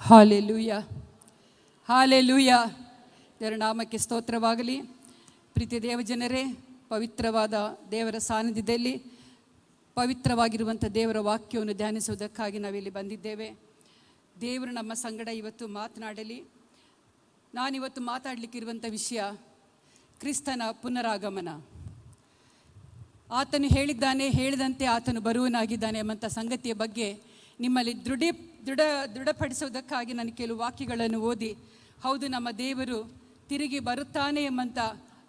Hallelujah, hallelujah. ದೇವರ ನಾಮಕ್ಕೆ ಸ್ತೋತ್ರವಾಗಲಿ. ಪ್ರೀತಿಯ ದೇವಜನರೇ, ಪವಿತ್ರವಾದ ದೇವರ ಸಾನ್ನಿಧ್ಯದಲ್ಲಿ ಪವಿತ್ರವಾಗಿರುವಂಥ ದೇವರ ವಾಕ್ಯವನ್ನು ಧ್ಯಾನಿಸುವುದಕ್ಕಾಗಿ ನಾವಿಲ್ಲಿ ಬಂದಿದ್ದೇವೆ. ದೇವರು ನಮ್ಮ ಸಂಗಡ ಇವತ್ತು ಮಾತನಾಡಲಿ. ನಾನಿವತ್ತು ಮಾತಾಡಲಿಕ್ಕಿರುವಂಥ ವಿಷಯ ಕ್ರಿಸ್ತನ ಪುನರಾಗಮನ. ಆತನು ಹೇಳಿದಂತೆ ಆತನು ಬರುವನಾಗಿದ್ದಾನೆ ಎಂಬಂಥ ಸಂಗತಿಯ ಬಗ್ಗೆ ನಿಮ್ಮಲ್ಲಿ ದೃಢಪಡಿಸುವುದಕ್ಕಾಗಿ ನಾನು ಕೆಲವು ವಾಕ್ಯಗಳನ್ನು ಓದಿ, ಹೌದು ನಮ್ಮ ದೇವರು ತಿರುಗಿ ಬರುತ್ತಾನೆ ಎಂಬಂಥ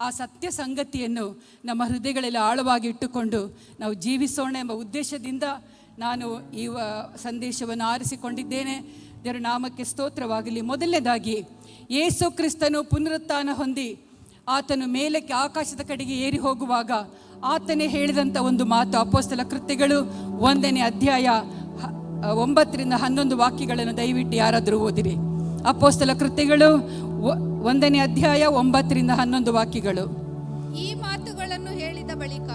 ಆ ಸತ್ಯ ಸಂಗತಿಯನ್ನು ನಮ್ಮ ಹೃದಯಗಳಲ್ಲಿ ಆಳವಾಗಿ ಇಟ್ಟುಕೊಂಡು ನಾವು ಜೀವಿಸೋಣ ಎಂಬ ಉದ್ದೇಶದಿಂದ ನಾನು ಈ ಸಂದೇಶವನ್ನು ಆರಿಸಿಕೊಂಡಿದ್ದೇನೆ. ದೇವರ ನಾಮಕ್ಕೆ ಸ್ತೋತ್ರವಾಗಲಿ. ಮೊದಲನೇದಾಗಿ, ಯೇಸು ಕ್ರಿಸ್ತನು ಪುನರುತ್ಥಾನ ಹೊಂದಿ ಆತನು ಮೇಲಕ್ಕೆ ಆಕಾಶದ ಕಡೆಗೆ ಏರಿ ಹೋಗುವಾಗ ಆತನೇ ಹೇಳಿದಂಥ ಒಂದು ಮಾತು. ಅಪೊಸ್ತಲ ಕೃತ್ಯಗಳು 1ನೇ ಅಧ್ಯಾಯ 9-11 ವಾಕ್ಯಗಳನ್ನು ದಯವಿಟ್ಟು ಯಾರಾದರೂ ಓದಿರಿ. ಅಪೊಸ್ತಲ ಕೃತ್ಯಗಳು 1ನೇ ಅಧ್ಯಾಯ 9-11 ವಾಕ್ಯಗಳು. ಈ ಮಾತುಗಳನ್ನು ಹೇಳಿದ ಬಳಿಕ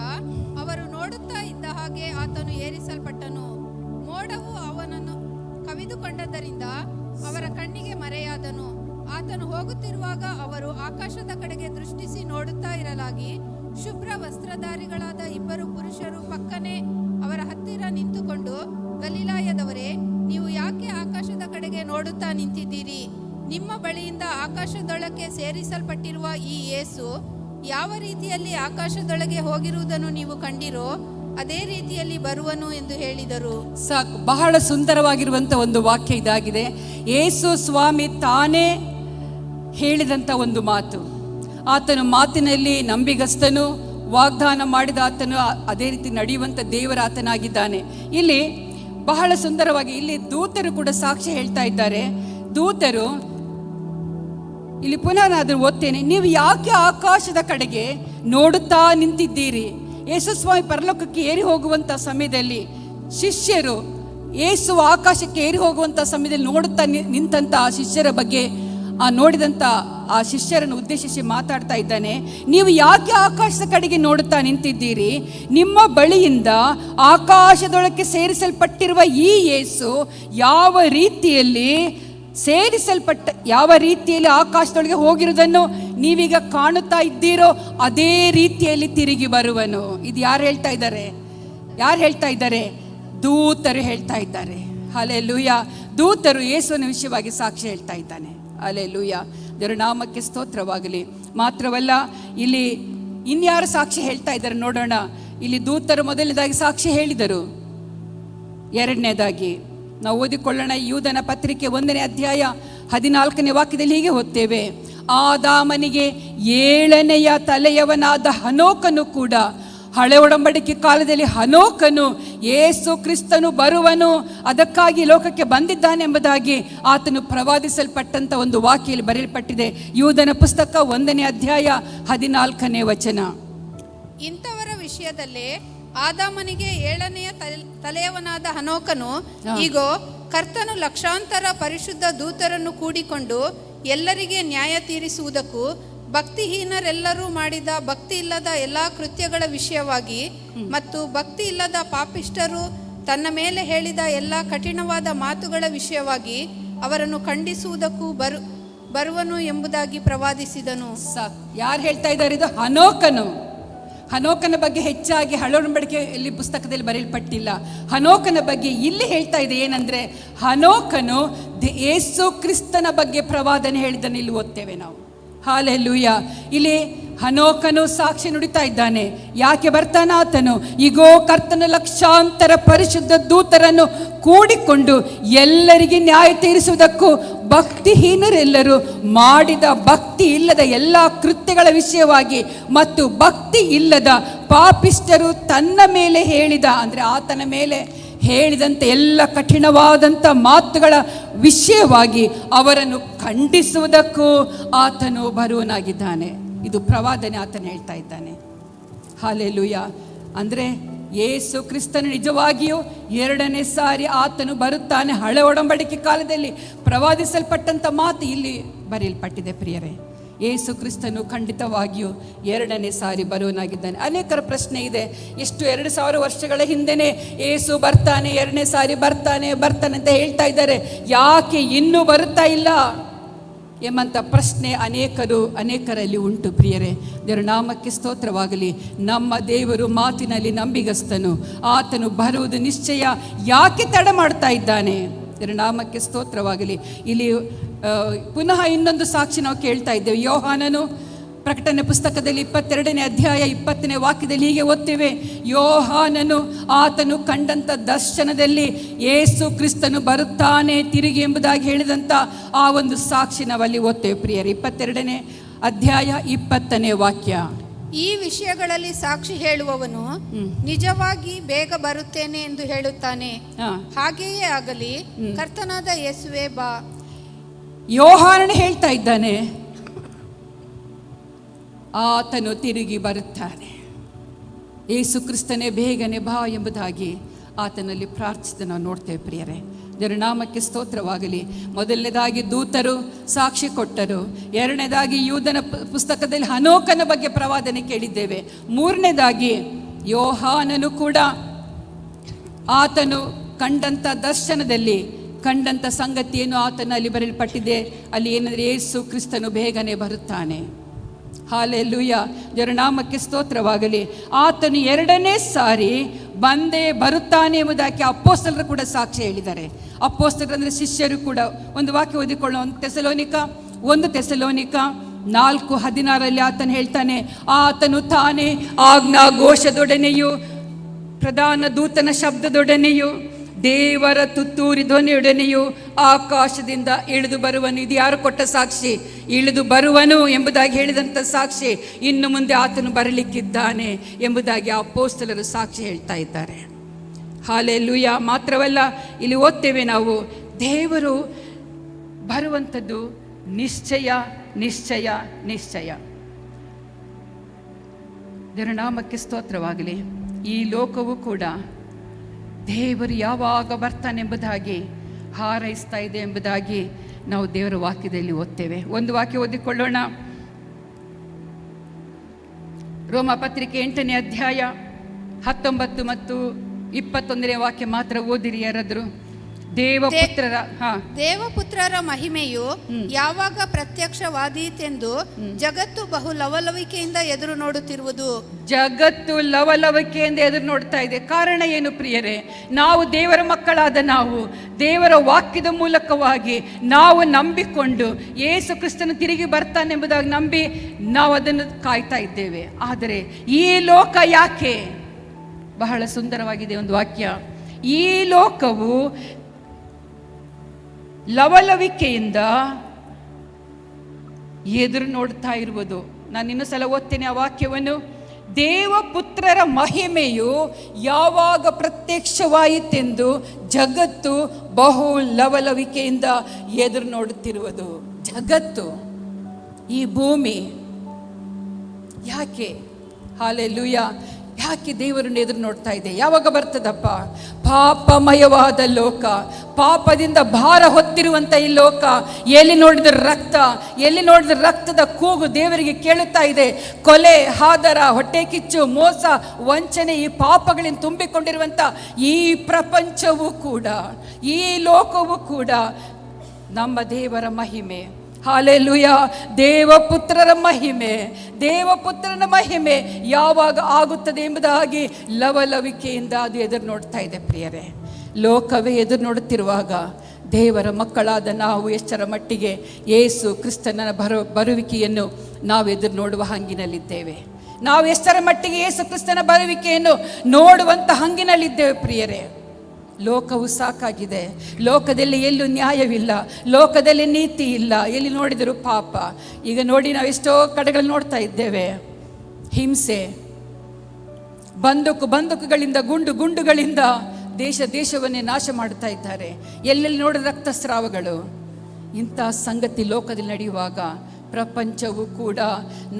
ಅವರು ನೋಡುತ್ತಾ ಇದ್ದ ಹಾಗೆ ಆತನು ಏರಿಸಲ್ಪಟ್ಟನು. ಮೋಡವು ಅವನನ್ನು ಕವಿದುಕೊಂಡದ್ದರಿಂದ ಅವರ ಕಣ್ಣಿಗೆ ಮರೆಯಾದನು. ಆತನು ಹೋಗುತ್ತಿರುವಾಗ ಅವರು ಆಕಾಶದ ಕಡೆಗೆ ದೃಷ್ಟಿಸಿ ನೋಡುತ್ತಾ ಇರಲಾಗಿ ಶುಭ್ರ ವಸ್ತ್ರಧಾರಿಗಳಾದ 2 ಪುರುಷರು ಪಕ್ಕನೆ ಅವರ ಹತ್ತಿರ ನಿಂತುಕೊಂಡು, ಗಲಿಲಾಯದವರೇ, ನೀವು ಯಾಕೆ ಆಕಾಶದ ಕಡೆಗೆ ನೋಡುತ್ತಾ ನಿಂತಿದ್ದೀರಿ? ನಿಮ್ಮ ಬಳಿಯಿಂದ ಆಕಾಶದೊಳಕ್ಕೆ ಸೇರಿಸಲ್ಪಟ್ಟಿರುವ ಈ ಯೇಸು ಯಾವ ರೀತಿಯಲ್ಲಿ ಆಕಾಶದೊಳಗೆ ಹೋಗಿರುವುದನ್ನು ನೀವು ಕಂಡಿರೋ ಅದೇ ರೀತಿಯಲ್ಲಿ ಬರುವನು ಎಂದು ಹೇಳಿದರು. ಸಾಕು, ಬಹಳ ಸುಂದರವಾಗಿರುವಂಥ ಒಂದು ವಾಕ್ಯ ಇದಾಗಿದೆ. ಯೇಸು ಸ್ವಾಮಿ ತಾನೇ ಹೇಳಿದಂಥ ಒಂದು ಮಾತು. ಆತನು ಮಾತಿನಲ್ಲಿ ನಂಬಿಗಸ್ತನು, ವಾಗ್ದಾನ ಮಾಡಿದ ಆತನು ಅದೇ ರೀತಿ ನಡೆಯುವಂಥ ದೇವರ ಆತನಾಗಿದ್ದಾನೆ. ಇಲ್ಲಿ ಬಹಳ ಸುಂದರವಾಗಿ ಇಲ್ಲಿ ದೂತರು ಕೂಡ ಸಾಕ್ಷಿ ಹೇಳ್ತಾ ಇದ್ದಾರೆ. ದೂತರು ಇಲ್ಲಿ ಪುನಃ ನಾನು ಓದ್ತೇನೆ, ನೀವು ಯಾಕೆ ಆಕಾಶದ ಕಡೆಗೆ ನೋಡುತ್ತಾ ನಿಂತಿದ್ದೀರಿ? ಯೇಸು ಸ್ವಾಮಿ ಪರಲೋಕಕ್ಕೆ ಏರಿ ಹೋಗುವಂಥ ಸಮಯದಲ್ಲಿ ಶಿಷ್ಯರು ಯೇಸು ಆಕಾಶಕ್ಕೆ ಏರಿ ಹೋಗುವಂಥ ಸಮಯದಲ್ಲಿ ನೋಡುತ್ತಾ ನಿಂತಂಥ ಆ ಶಿಷ್ಯರ ಬಗ್ಗೆ ನೋಡಿದಂಥ ಆ ಶಿಷ್ಯರನ್ನು ಉದ್ದೇಶಿಸಿ ಮಾತಾಡ್ತಾ ಇದ್ದಾನೆ. ನೀವು ಯಾಕೆ ಆಕಾಶದ ಕಡೆಗೆ ನೋಡುತ್ತಾ ನಿಂತಿದ್ದೀರಿ? ನಿಮ್ಮ ಬಳಿಯಿಂದ ಆಕಾಶದೊಳಕ್ಕೆ ಸೇರಿಸಲ್ಪಟ್ಟಿರುವ ಈ ಯೇಸು ಯಾವ ರೀತಿಯಲ್ಲಿ ಆಕಾಶದೊಳಗೆ ಹೋಗಿರುವುದನ್ನು ನೀವೀಗ ಕಾಣುತ್ತಾ ಇದ್ದೀರೋ ಅದೇ ರೀತಿಯಲ್ಲಿ ತಿರುಗಿ ಬರುವನು. ಇದು ಯಾರು ಹೇಳ್ತಾ ಇದ್ದಾರೆ? ದೂತರು ಹೇಳ್ತಾ ಇದ್ದಾರೆ. ಹಲ್ಲೆಲೂಯಾ. ದೂತರು ಯೇಸುವಿನ ವಿಷಯವಾಗಿ ಸಾಕ್ಷಿ ಹೇಳ್ತಾ ಇದ್ದಾನೆ. ಹಲ್ಲೆಲೂಯಾ. ದೇವರ ನಾಮಕ್ಕೆ ಸ್ತೋತ್ರವಾಗಲಿ. ಮಾತ್ರವಲ್ಲ, ಇಲ್ಲಿ ಇನ್ಯಾರು ಸಾಕ್ಷಿ ಹೇಳ್ತಾ ಇದ್ದಾರೆ ನೋಡೋಣ. ಇಲ್ಲಿ ದೂತರು ಮೊದಲನೇದಾಗಿ ಸಾಕ್ಷಿ ಹೇಳಿದರು. ಎರಡನೇದಾಗಿ ನಾವು ಓದಿಕೊಳ್ಳೋಣ. ಯೂದನ ಪತ್ರಿಕೆ 1ನೇ ಅಧ್ಯಾಯ 14ನೇ ವಾಕ್ಯದಲ್ಲಿ ಹೀಗೆ ಓದ್ತೇವೆ, ಆದಾಮನಿಗೆ 7ನೆಯ ತಲೆಯವನಾದ ಹನೋಕನು ಕೂಡ, ಹಳೆ ಒಡಂಬಡಿಕೆ ಕಾಲದಲ್ಲಿ ಹನೋಕನು ಯೇಸು ಕ್ರಿಸ್ತನು ಬರುವನು, ಅದಕ್ಕಾಗಿ ಲೋಕಕ್ಕೆ ಬಂದಿದ್ದಾನೆ ಎಂಬುದಾಗಿ ಆತನು ಪ್ರವಾದಿಸಲ್ಪಟ್ಟಂತ ಒಂದು ವಾಕ್ಯದಲ್ಲಿ ಬರೆಯಲ್ಪಟ್ಟಿದೆ. ಯೂದನ ಪುಸ್ತಕ 1ನೇ ಅಧ್ಯಾಯ 14ನೇ ವಚನ. ಇಂಥವರ ವಿಷಯದಲ್ಲೇ ಆದಾಮನಿಗೆ 7ನೆಯ ತಲೆಯವನಾದ ಹನೋಕನು, ಈಗೋ ಕರ್ತನು ಲಕ್ಷಾಂತರ ಪರಿಶುದ್ಧ ದೂತರನ್ನು ಕೂಡಿಕೊಂಡು ಎಲ್ಲರಿಗೆ ನ್ಯಾಯ ತೀರಿಸುವುದಕ್ಕೂ ಭಕ್ತಿಹೀನರೆಲ್ಲರೂ ಮಾಡಿದ ಭಕ್ತಿ ಇಲ್ಲದ ಎಲ್ಲಾ ಕೃತ್ಯಗಳ ವಿಷಯವಾಗಿ ಮತ್ತು ಭಕ್ತಿ ಇಲ್ಲದ ಪಾಪಿಷ್ಠರು ತನ್ನ ಮೇಲೆ ಹೇಳಿದ ಎಲ್ಲ ಕಠಿಣವಾದ ಮಾತುಗಳ ವಿಷಯವಾಗಿ ಅವರನ್ನು ಖಂಡಿಸುವುದಕ್ಕೂ ಬರುವನು ಎಂಬುದಾಗಿ ಪ್ರವಾದಿಸಿದನು. ಯಾರು ಹೇಳ್ತಾ ಇದ್ದಾರೆ? ಇದು ಹನೋಕನ ಬಗ್ಗೆ ಹೆಚ್ಚಾಗಿ ಹಳೆ ಒಡಂಬಡಿಕೆಯಲ್ಲಿ ಪುಸ್ತಕದಲ್ಲಿ ಬರೆಯಲ್ಪಟ್ಟಿಲ್ಲ. ಹನೋಕನ ಬಗ್ಗೆ ಇಲ್ಲಿ ಹೇಳ್ತಾ ಇದೆ. ಏನಂದ್ರೆ, ಹನೋಕನು ಯೇಸು ಕ್ರಿಸ್ತನ ಬಗ್ಗೆ ಪ್ರವಾದನೆ ಹೇಳಿದ್ದನ್ನು ಇಲ್ಲಿ ಓದ್ತೇವೆ ನಾವು. ಹಲ್ಲೆಲೂಯಾ. ಇಲ್ಲಿ ಹನೋಕನು ಸಾಕ್ಷಿ ನುಡಿತಾ ಇದ್ದಾನೆ. ಯಾಕೆ ಬರ್ತಾನ ಆತನು? ಈಗೋ ಕರ್ತನ ಲಕ್ಷಾಂತರ ಪರಿಶುದ್ಧ ದೂತರನ್ನು ಕೂಡಿಕೊಂಡು ಎಲ್ಲರಿಗೆ ನ್ಯಾಯ ತೀರಿಸುವುದಕ್ಕೂ ಭಕ್ತಿಹೀನರೆಲ್ಲರೂ ಮಾಡಿದ ಭಕ್ತಿ ಇಲ್ಲದ ಎಲ್ಲ ಕೃತ್ಯಗಳ ವಿಷಯವಾಗಿ ಮತ್ತು ಭಕ್ತಿ ಇಲ್ಲದ ಪಾಪಿಷ್ಠರು ತನ್ನ ಮೇಲೆ ಹೇಳಿದ, ಅಂದರೆ ಆತನ ಮೇಲೆ ಹೇಳಿದಂತೆ ಎಲ್ಲ ಕಠಿಣವಾದಂಥ ಮಾತುಗಳ ವಿಷಯವಾಗಿ ಅವರನ್ನು ಖಂಡಿಸುವುದಕ್ಕೂ ಆತನು ಬರುವನಾಗಿದ್ದಾನೆ. ಇದು ಪ್ರವಾದನೆ ಆತನು ಹೇಳ್ತಾ ಇದ್ದಾನೆ. ಹಲ್ಲೆಲೂಯಾ. ಅಂದರೆ ಯೇಸು ಕ್ರಿಸ್ತನು ನಿಜವಾಗಿಯೂ 2ನೇ ಸಾರಿ ಆತನು ಬರುತ್ತಾನೆ. ಹಳೆ ಒಡಂಬಡಿಕೆ ಕಾಲದಲ್ಲಿ ಪ್ರವಾದಿಸಲ್ಪಟ್ಟಂಥ ಮಾತು ಇಲ್ಲಿ ಬರೆಯಲ್ಪಟ್ಟಿದೆ ಪ್ರಿಯರೇ. ಯೇಸು ಕ್ರಿಸ್ತನು ಖಂಡಿತವಾಗಿಯೂ ಎರಡನೇ ಸಾರಿ ಬರುವನಾಗಿದ್ದಾನೆ. ಅನೇಕರ ಪ್ರಶ್ನೆ ಇದೆ, ಎಷ್ಟು 2000 ವರ್ಷಗಳ ಹಿಂದೆನೇ ಯೇಸು ಬರ್ತಾನೆ, ಎರಡನೇ ಸಾರಿ ಬರ್ತಾನೆ ಅಂತ ಹೇಳ್ತಾ ಇದ್ದಾರೆ, ಯಾಕೆ ಇನ್ನೂ ಬರುತ್ತಾ ಇಲ್ಲ ಎಂಬಂಥ ಪ್ರಶ್ನೆ ಅನೇಕರಲ್ಲಿ ಉಂಟು. ಪ್ರಿಯರೇ, ದೇವರ ನಾಮಕ್ಕೆ ಸ್ತೋತ್ರವಾಗಲಿ. ನಮ್ಮ ದೇವರು ಮಾತಿನಲ್ಲಿ ನಂಬಿಗಸ್ತನು, ಆತನು ಬರುವುದು ನಿಶ್ಚಯ, ಯಾಕೆ ತಡ ಮಾಡ್ತಾ ಇದ್ದಾನೆ? ದೇವರ ನಾಮಕ್ಕೆ ಸ್ತೋತ್ರವಾಗಲಿ. ಇಲ್ಲಿ ಪುನಃ ಇನ್ನೊಂದು ಸಾಕ್ಷಿ ನಾವು ಕೇಳ್ತಾ ಇದ್ದೇವೆ. ಯೋಹಾನನು ಪ್ರಕಟಣೆ ಪುಸ್ತಕದಲ್ಲಿ 22ನೇ ಅಧ್ಯಾಯ 20ನೇ ವಾಕ್ಯದಲ್ಲಿ ಹೀಗೆ ಓದ್ತೇವೆ, ಯೋಹಾನನು ಆತನು ಕಂಡಂಥ ದರ್ಶನದಲ್ಲಿ ಯೇಸು ಕ್ರಿಸ್ತನು ಬರುತ್ತಾನೆ ತಿರುಗಿ ಎಂಬುದಾಗಿ ಹೇಳಿದಂಥ ಆ ಒಂದು ಸಾಕ್ಷಿ ನಾವಲ್ಲಿ ಓದ್ತೇವೆ. ಪ್ರಿಯರೇ, 22ನೇ ಅಧ್ಯಾಯ 20ನೇ ವಾಕ್ಯ. ಈ ವಿಷಯಗಳಲ್ಲಿ ಸಾಕ್ಷಿ ಹೇಳುವವನು ನಿಜವಾಗಿ ಬೇಗ ಬರುತ್ತೇನೆ ಎಂದು ಹೇಳುತ್ತಾನೆ. ಹಾಗೆಯೇ ಆಗಲಿ, ಕರ್ತನಾದ ಯೇಸುವೇ ಬಾ. ಯೋಹಾನನು ಹೇಳ್ತಾ ಇದ್ದಾನೆ, ಆತನು ತಿರುಗಿ ಬರುತ್ತಾನೆ, ಯೇಸು ಕ್ರಿಸ್ತನೇ ಬೇಗನೆ ಬಾ ಎಂಬುದಾಗಿ ಆತನಲ್ಲಿ ಪ್ರಾರ್ಥಿಸಿದ ನಾವು ನೋಡ್ತೇವೆ. ಪ್ರಿಯರೇ, ದೇವರ ನಾಮಕ್ಕೆ ಸ್ತೋತ್ರವಾಗಲಿ. ಮೊದಲನೇದಾಗಿ ದೂತರು ಸಾಕ್ಷಿ ಕೊಟ್ಟರು, ಎರಡನೇದಾಗಿ ಯೂದನ ಪುಸ್ತಕದಲ್ಲಿ ಹನೋಕನ ಬಗ್ಗೆ ಪ್ರವಾದನೆ ಕೇಳಿದ್ದೇವೆ, ಮೂರನೇದಾಗಿ ಯೋಹಾನನು ಕೂಡ ಆತನು ಕಂಡಂಥ ದರ್ಶನದಲ್ಲಿ ಕಂಡಂಥ ಸಂಗತಿಯನ್ನು ಆತನಲ್ಲಿ ಬರೆಯಲ್ಪಟ್ಟಿದೆ. ಅಲ್ಲಿ ಏನಂದರೆ ಯೇಸು ಕ್ರಿಸ್ತನು ಬೇಗನೆ ಬರುತ್ತಾನೆ. ಹಾಲೆಲೂಯ, ದೇವರ ನಾಮಕ್ಕೆ ಸ್ತೋತ್ರವಾಗಲಿ. ಆತನು ಎರಡನೇ ಸಾರಿ ಬಂದೇ ಬರುತ್ತಾನೆ ಎಂಬುದಕ್ಕೆ ಅಪೊಸ್ತಲರು ಕೂಡ ಸಾಕ್ಷಿ ಹೇಳಿದ್ದಾರೆ. ಅಪೊಸ್ತಲರು ಅಂದರೆ ಶಿಷ್ಯರು ಕೂಡ. ಒಂದು ವಾಕ್ಯ ಓದಿಕೊಳ್ಳೋ, 1 ತೆಸಲೋನಿಕ 4:16 ಆತನು ಹೇಳ್ತಾನೆ, ಆತನು ತಾನೇ ಆಜ್ಞಾ ಘೋಷದೊಡನೆಯೂ ಪ್ರಧಾನ ದೂತನ ಶಬ್ದದೊಡನೆಯೂ ದೇವರ ತುತ್ತೂರಿ ಧ್ವನಿಯೊಡನೆಯೂ ಆಕಾಶದಿಂದ ಇಳಿದು ಬರುವನು. ಇದು ಯಾರು ಕೊಟ್ಟ ಸಾಕ್ಷಿ? ಇಳಿದು ಬರುವನು ಎಂಬುದಾಗಿ ಹೇಳಿದಂಥ ಸಾಕ್ಷಿ. ಇನ್ನು ಮುಂದೆ ಆತನು ಬರಲಿಕ್ಕಿದ್ದಾನೆ ಎಂಬುದಾಗಿ ಅಪೊಸ್ತಲರು ಸಾಕ್ಷಿ ಹೇಳ್ತಾ ಇದ್ದಾರೆ. ಹಾಲೆಲೂಯ. ಮಾತ್ರವಲ್ಲ, ಇಲ್ಲಿ ಓದ್ತೇವೆ ನಾವು, ದೇವರು ಬರುವಂಥದ್ದು ನಿಶ್ಚಯ ನಿಶ್ಚಯ ನಿಶ್ಚಯ. ದೇವರ ನಾಮಕ್ಕೆ ಸ್ತೋತ್ರವಾಗಲಿ. ಈ ಲೋಕವು ಕೂಡ ದೇವರು ಯಾವಾಗ ಬರ್ತಾನೆ ಎಂಬುದಾಗಿ ಹಾರೈಸ್ತಾ ಇದೆ ಎಂಬುದಾಗಿ ನಾವು ದೇವರ ವಾಕ್ಯದಲ್ಲಿ ಓದ್ತೇವೆ. ಒಂದು ವಾಕ್ಯ ಓದಿಕೊಳ್ಳೋಣ. ರೋಮ ಪತ್ರಿಕೆ 8ನೇ ಅಧ್ಯಾಯ 19 ಮತ್ತು 21ನೇ ವಾಕ್ಯ ಮಾತ್ರ ಓದಿರಿ ಯಾರಾದರೂ. ದೇವಪುತ್ರರ ಮಹಿಮೆಯು ಯಾವಾಗ ಪ್ರತ್ಯಕ್ಷವಾದೀತೆಂದು ಜಗತ್ತು ಬಹು ಲವಲವಿಕೆಯಿಂದ ಎದುರು ನೋಡುತ್ತಿರುವುದು. ಜಗತ್ತು ಲವಲವಿಕೆಯಿಂದ ಎದುರು ನೋಡ್ತಾ ಇದೆ. ಕಾರಣ ಏನು ಪ್ರಿಯರೇ? ನಾವು ದೇವರ ಮಕ್ಕಳಾದ ನಾವು ದೇವರ ವಾಕ್ಯದ ಮೂಲಕವಾಗಿ ನಾವು ನಂಬಿಕೊಂಡು ಯೇಸು ಕ್ರಿಸ್ತನು ತಿರುಗಿ ಬರ್ತಾನೆ ಎಂಬುದಾಗಿ ನಂಬಿ ನಾವು ಅದನ್ನು ಕಾಯ್ತಾ ಇದ್ದೇವೆ. ಆದರೆ ಈ ಲೋಕ ಯಾಕೆ? ಬಹಳ ಸುಂದರವಾಗಿದೆ ಒಂದು ವಾಕ್ಯ. ಈ ಲೋಕವು ಲವಲವಿಕೆಯಿಂದ ಎದುರು ನೋಡ್ತಾ ಇರುವುದು. ನಾನು ಇನ್ನೂ ಸಲ ಓದ್ತೇನೆ ಆ ವಾಕ್ಯವನ್ನು. ದೇವಪುತ್ರರ ಮಹಿಮೆಯು ಯಾವಾಗ ಪ್ರತ್ಯಕ್ಷವಾಯಿತೆಂದು ಜಗತ್ತು ಬಹು ಲವಲವಿಕೆಯಿಂದ ಎದುರು ನೋಡುತ್ತಿರುವುದು. ಜಗತ್ತು, ಈ ಭೂಮಿ ಯಾಕೆ? ಹಾಲೆಲೂಯ. ಯಾಕೆ ದೇವರನ್ನು ಎದುರು ನೋಡ್ತಾ ಇದೆ? ಯಾವಾಗ ಬರ್ತದಪ್ಪ? ಪಾಪಮಯವಾದ ಲೋಕ, ಪಾಪದಿಂದ ಭಾರ ಹೊತ್ತಿರುವಂಥ ಈ ಲೋಕ, ಎಲ್ಲಿ ನೋಡಿದ ರಕ್ತ, ಎಲ್ಲಿ ನೋಡಿದ ರಕ್ತದ ಕೂಗು ದೇವರಿಗೆ ಕೇಳುತ್ತಾ ಇದೆ. ಕೊಲೆ, ಹಾದರ, ಹೊಟ್ಟೆ ಕಿಚ್ಚು, ಮೋಸ, ವಂಚನೆ, ಈ ಪಾಪಗಳಿಂದ ತುಂಬಿಕೊಂಡಿರುವಂಥ ಈ ಪ್ರಪಂಚವೂ ಕೂಡ, ಈ ಲೋಕವೂ ಕೂಡ ನಮ್ಮ ದೇವರ ಮಹಿಮೆ. ಹಾಲೆಲೂಯ. ದೇವಪುತ್ರರ ಮಹಿಮೆ, ದೇವಪುತ್ರನ ಮಹಿಮೆ ಯಾವಾಗ ಆಗುತ್ತದೆ ಎಂಬುದಾಗಿ ಲವಲವಿಕೆಯಿಂದ ಅದು ಎದುರು ನೋಡ್ತಾ ಇದೆ. ಪ್ರಿಯರೇ, ಲೋಕವೇ ಎದುರು ನೋಡುತ್ತಿರುವಾಗ ದೇವರ ಮಕ್ಕಳಾದ ನಾವು ಎಷ್ಟರ ಮಟ್ಟಿಗೆ ಯೇಸು ಕ್ರಿಸ್ತನ ಬರುವಿಕೆಯನ್ನು ನಾವು ಎದುರು ನೋಡುವ ಹಂಗಿನಲ್ಲಿದ್ದೇವೆ? ನಾವು ಎಷ್ಟರ ಮಟ್ಟಿಗೆ ಯೇಸು ಕ್ರಿಸ್ತನ ಬರುವಿಕೆಯನ್ನು ನೋಡುವಂಥ ಹಂಗಿನಲ್ಲಿದ್ದೇವೆ? ಪ್ರಿಯರೇ, ಲೋಕವು ಸಾಕಾಗಿದೆ. ಲೋಕದಲ್ಲಿ ಎಲ್ಲೂ ನ್ಯಾಯವಿಲ್ಲ, ಲೋಕದಲ್ಲಿ ನೀತಿ ಇಲ್ಲ, ಎಲ್ಲಿ ನೋಡಿದರೂ ಪಾಪ. ಈಗ ನೋಡಿ, ನಾವು ಎಷ್ಟೋ ಕಡೆಗಳಲ್ಲಿ ನೋಡ್ತಾ ಇದ್ದೇವೆ ಹಿಂಸೆ, ಬಂದೂಕುಗಳಿಂದ, ಗುಂಡುಗಳಿಂದ ದೇಶವನ್ನೇ ನಾಶ ಮಾಡ್ತಾ ಇದ್ದಾರೆ. ಎಲ್ಲೆಲ್ಲಿ ನೋಡಿದ ರಕ್ತಸ್ರಾವಗಳು. ಇಂಥ ಸಂಗತಿ ಲೋಕದಲ್ಲಿ ನಡೆಯುವಾಗ ಪ್ರಪಂಚವು ಕೂಡ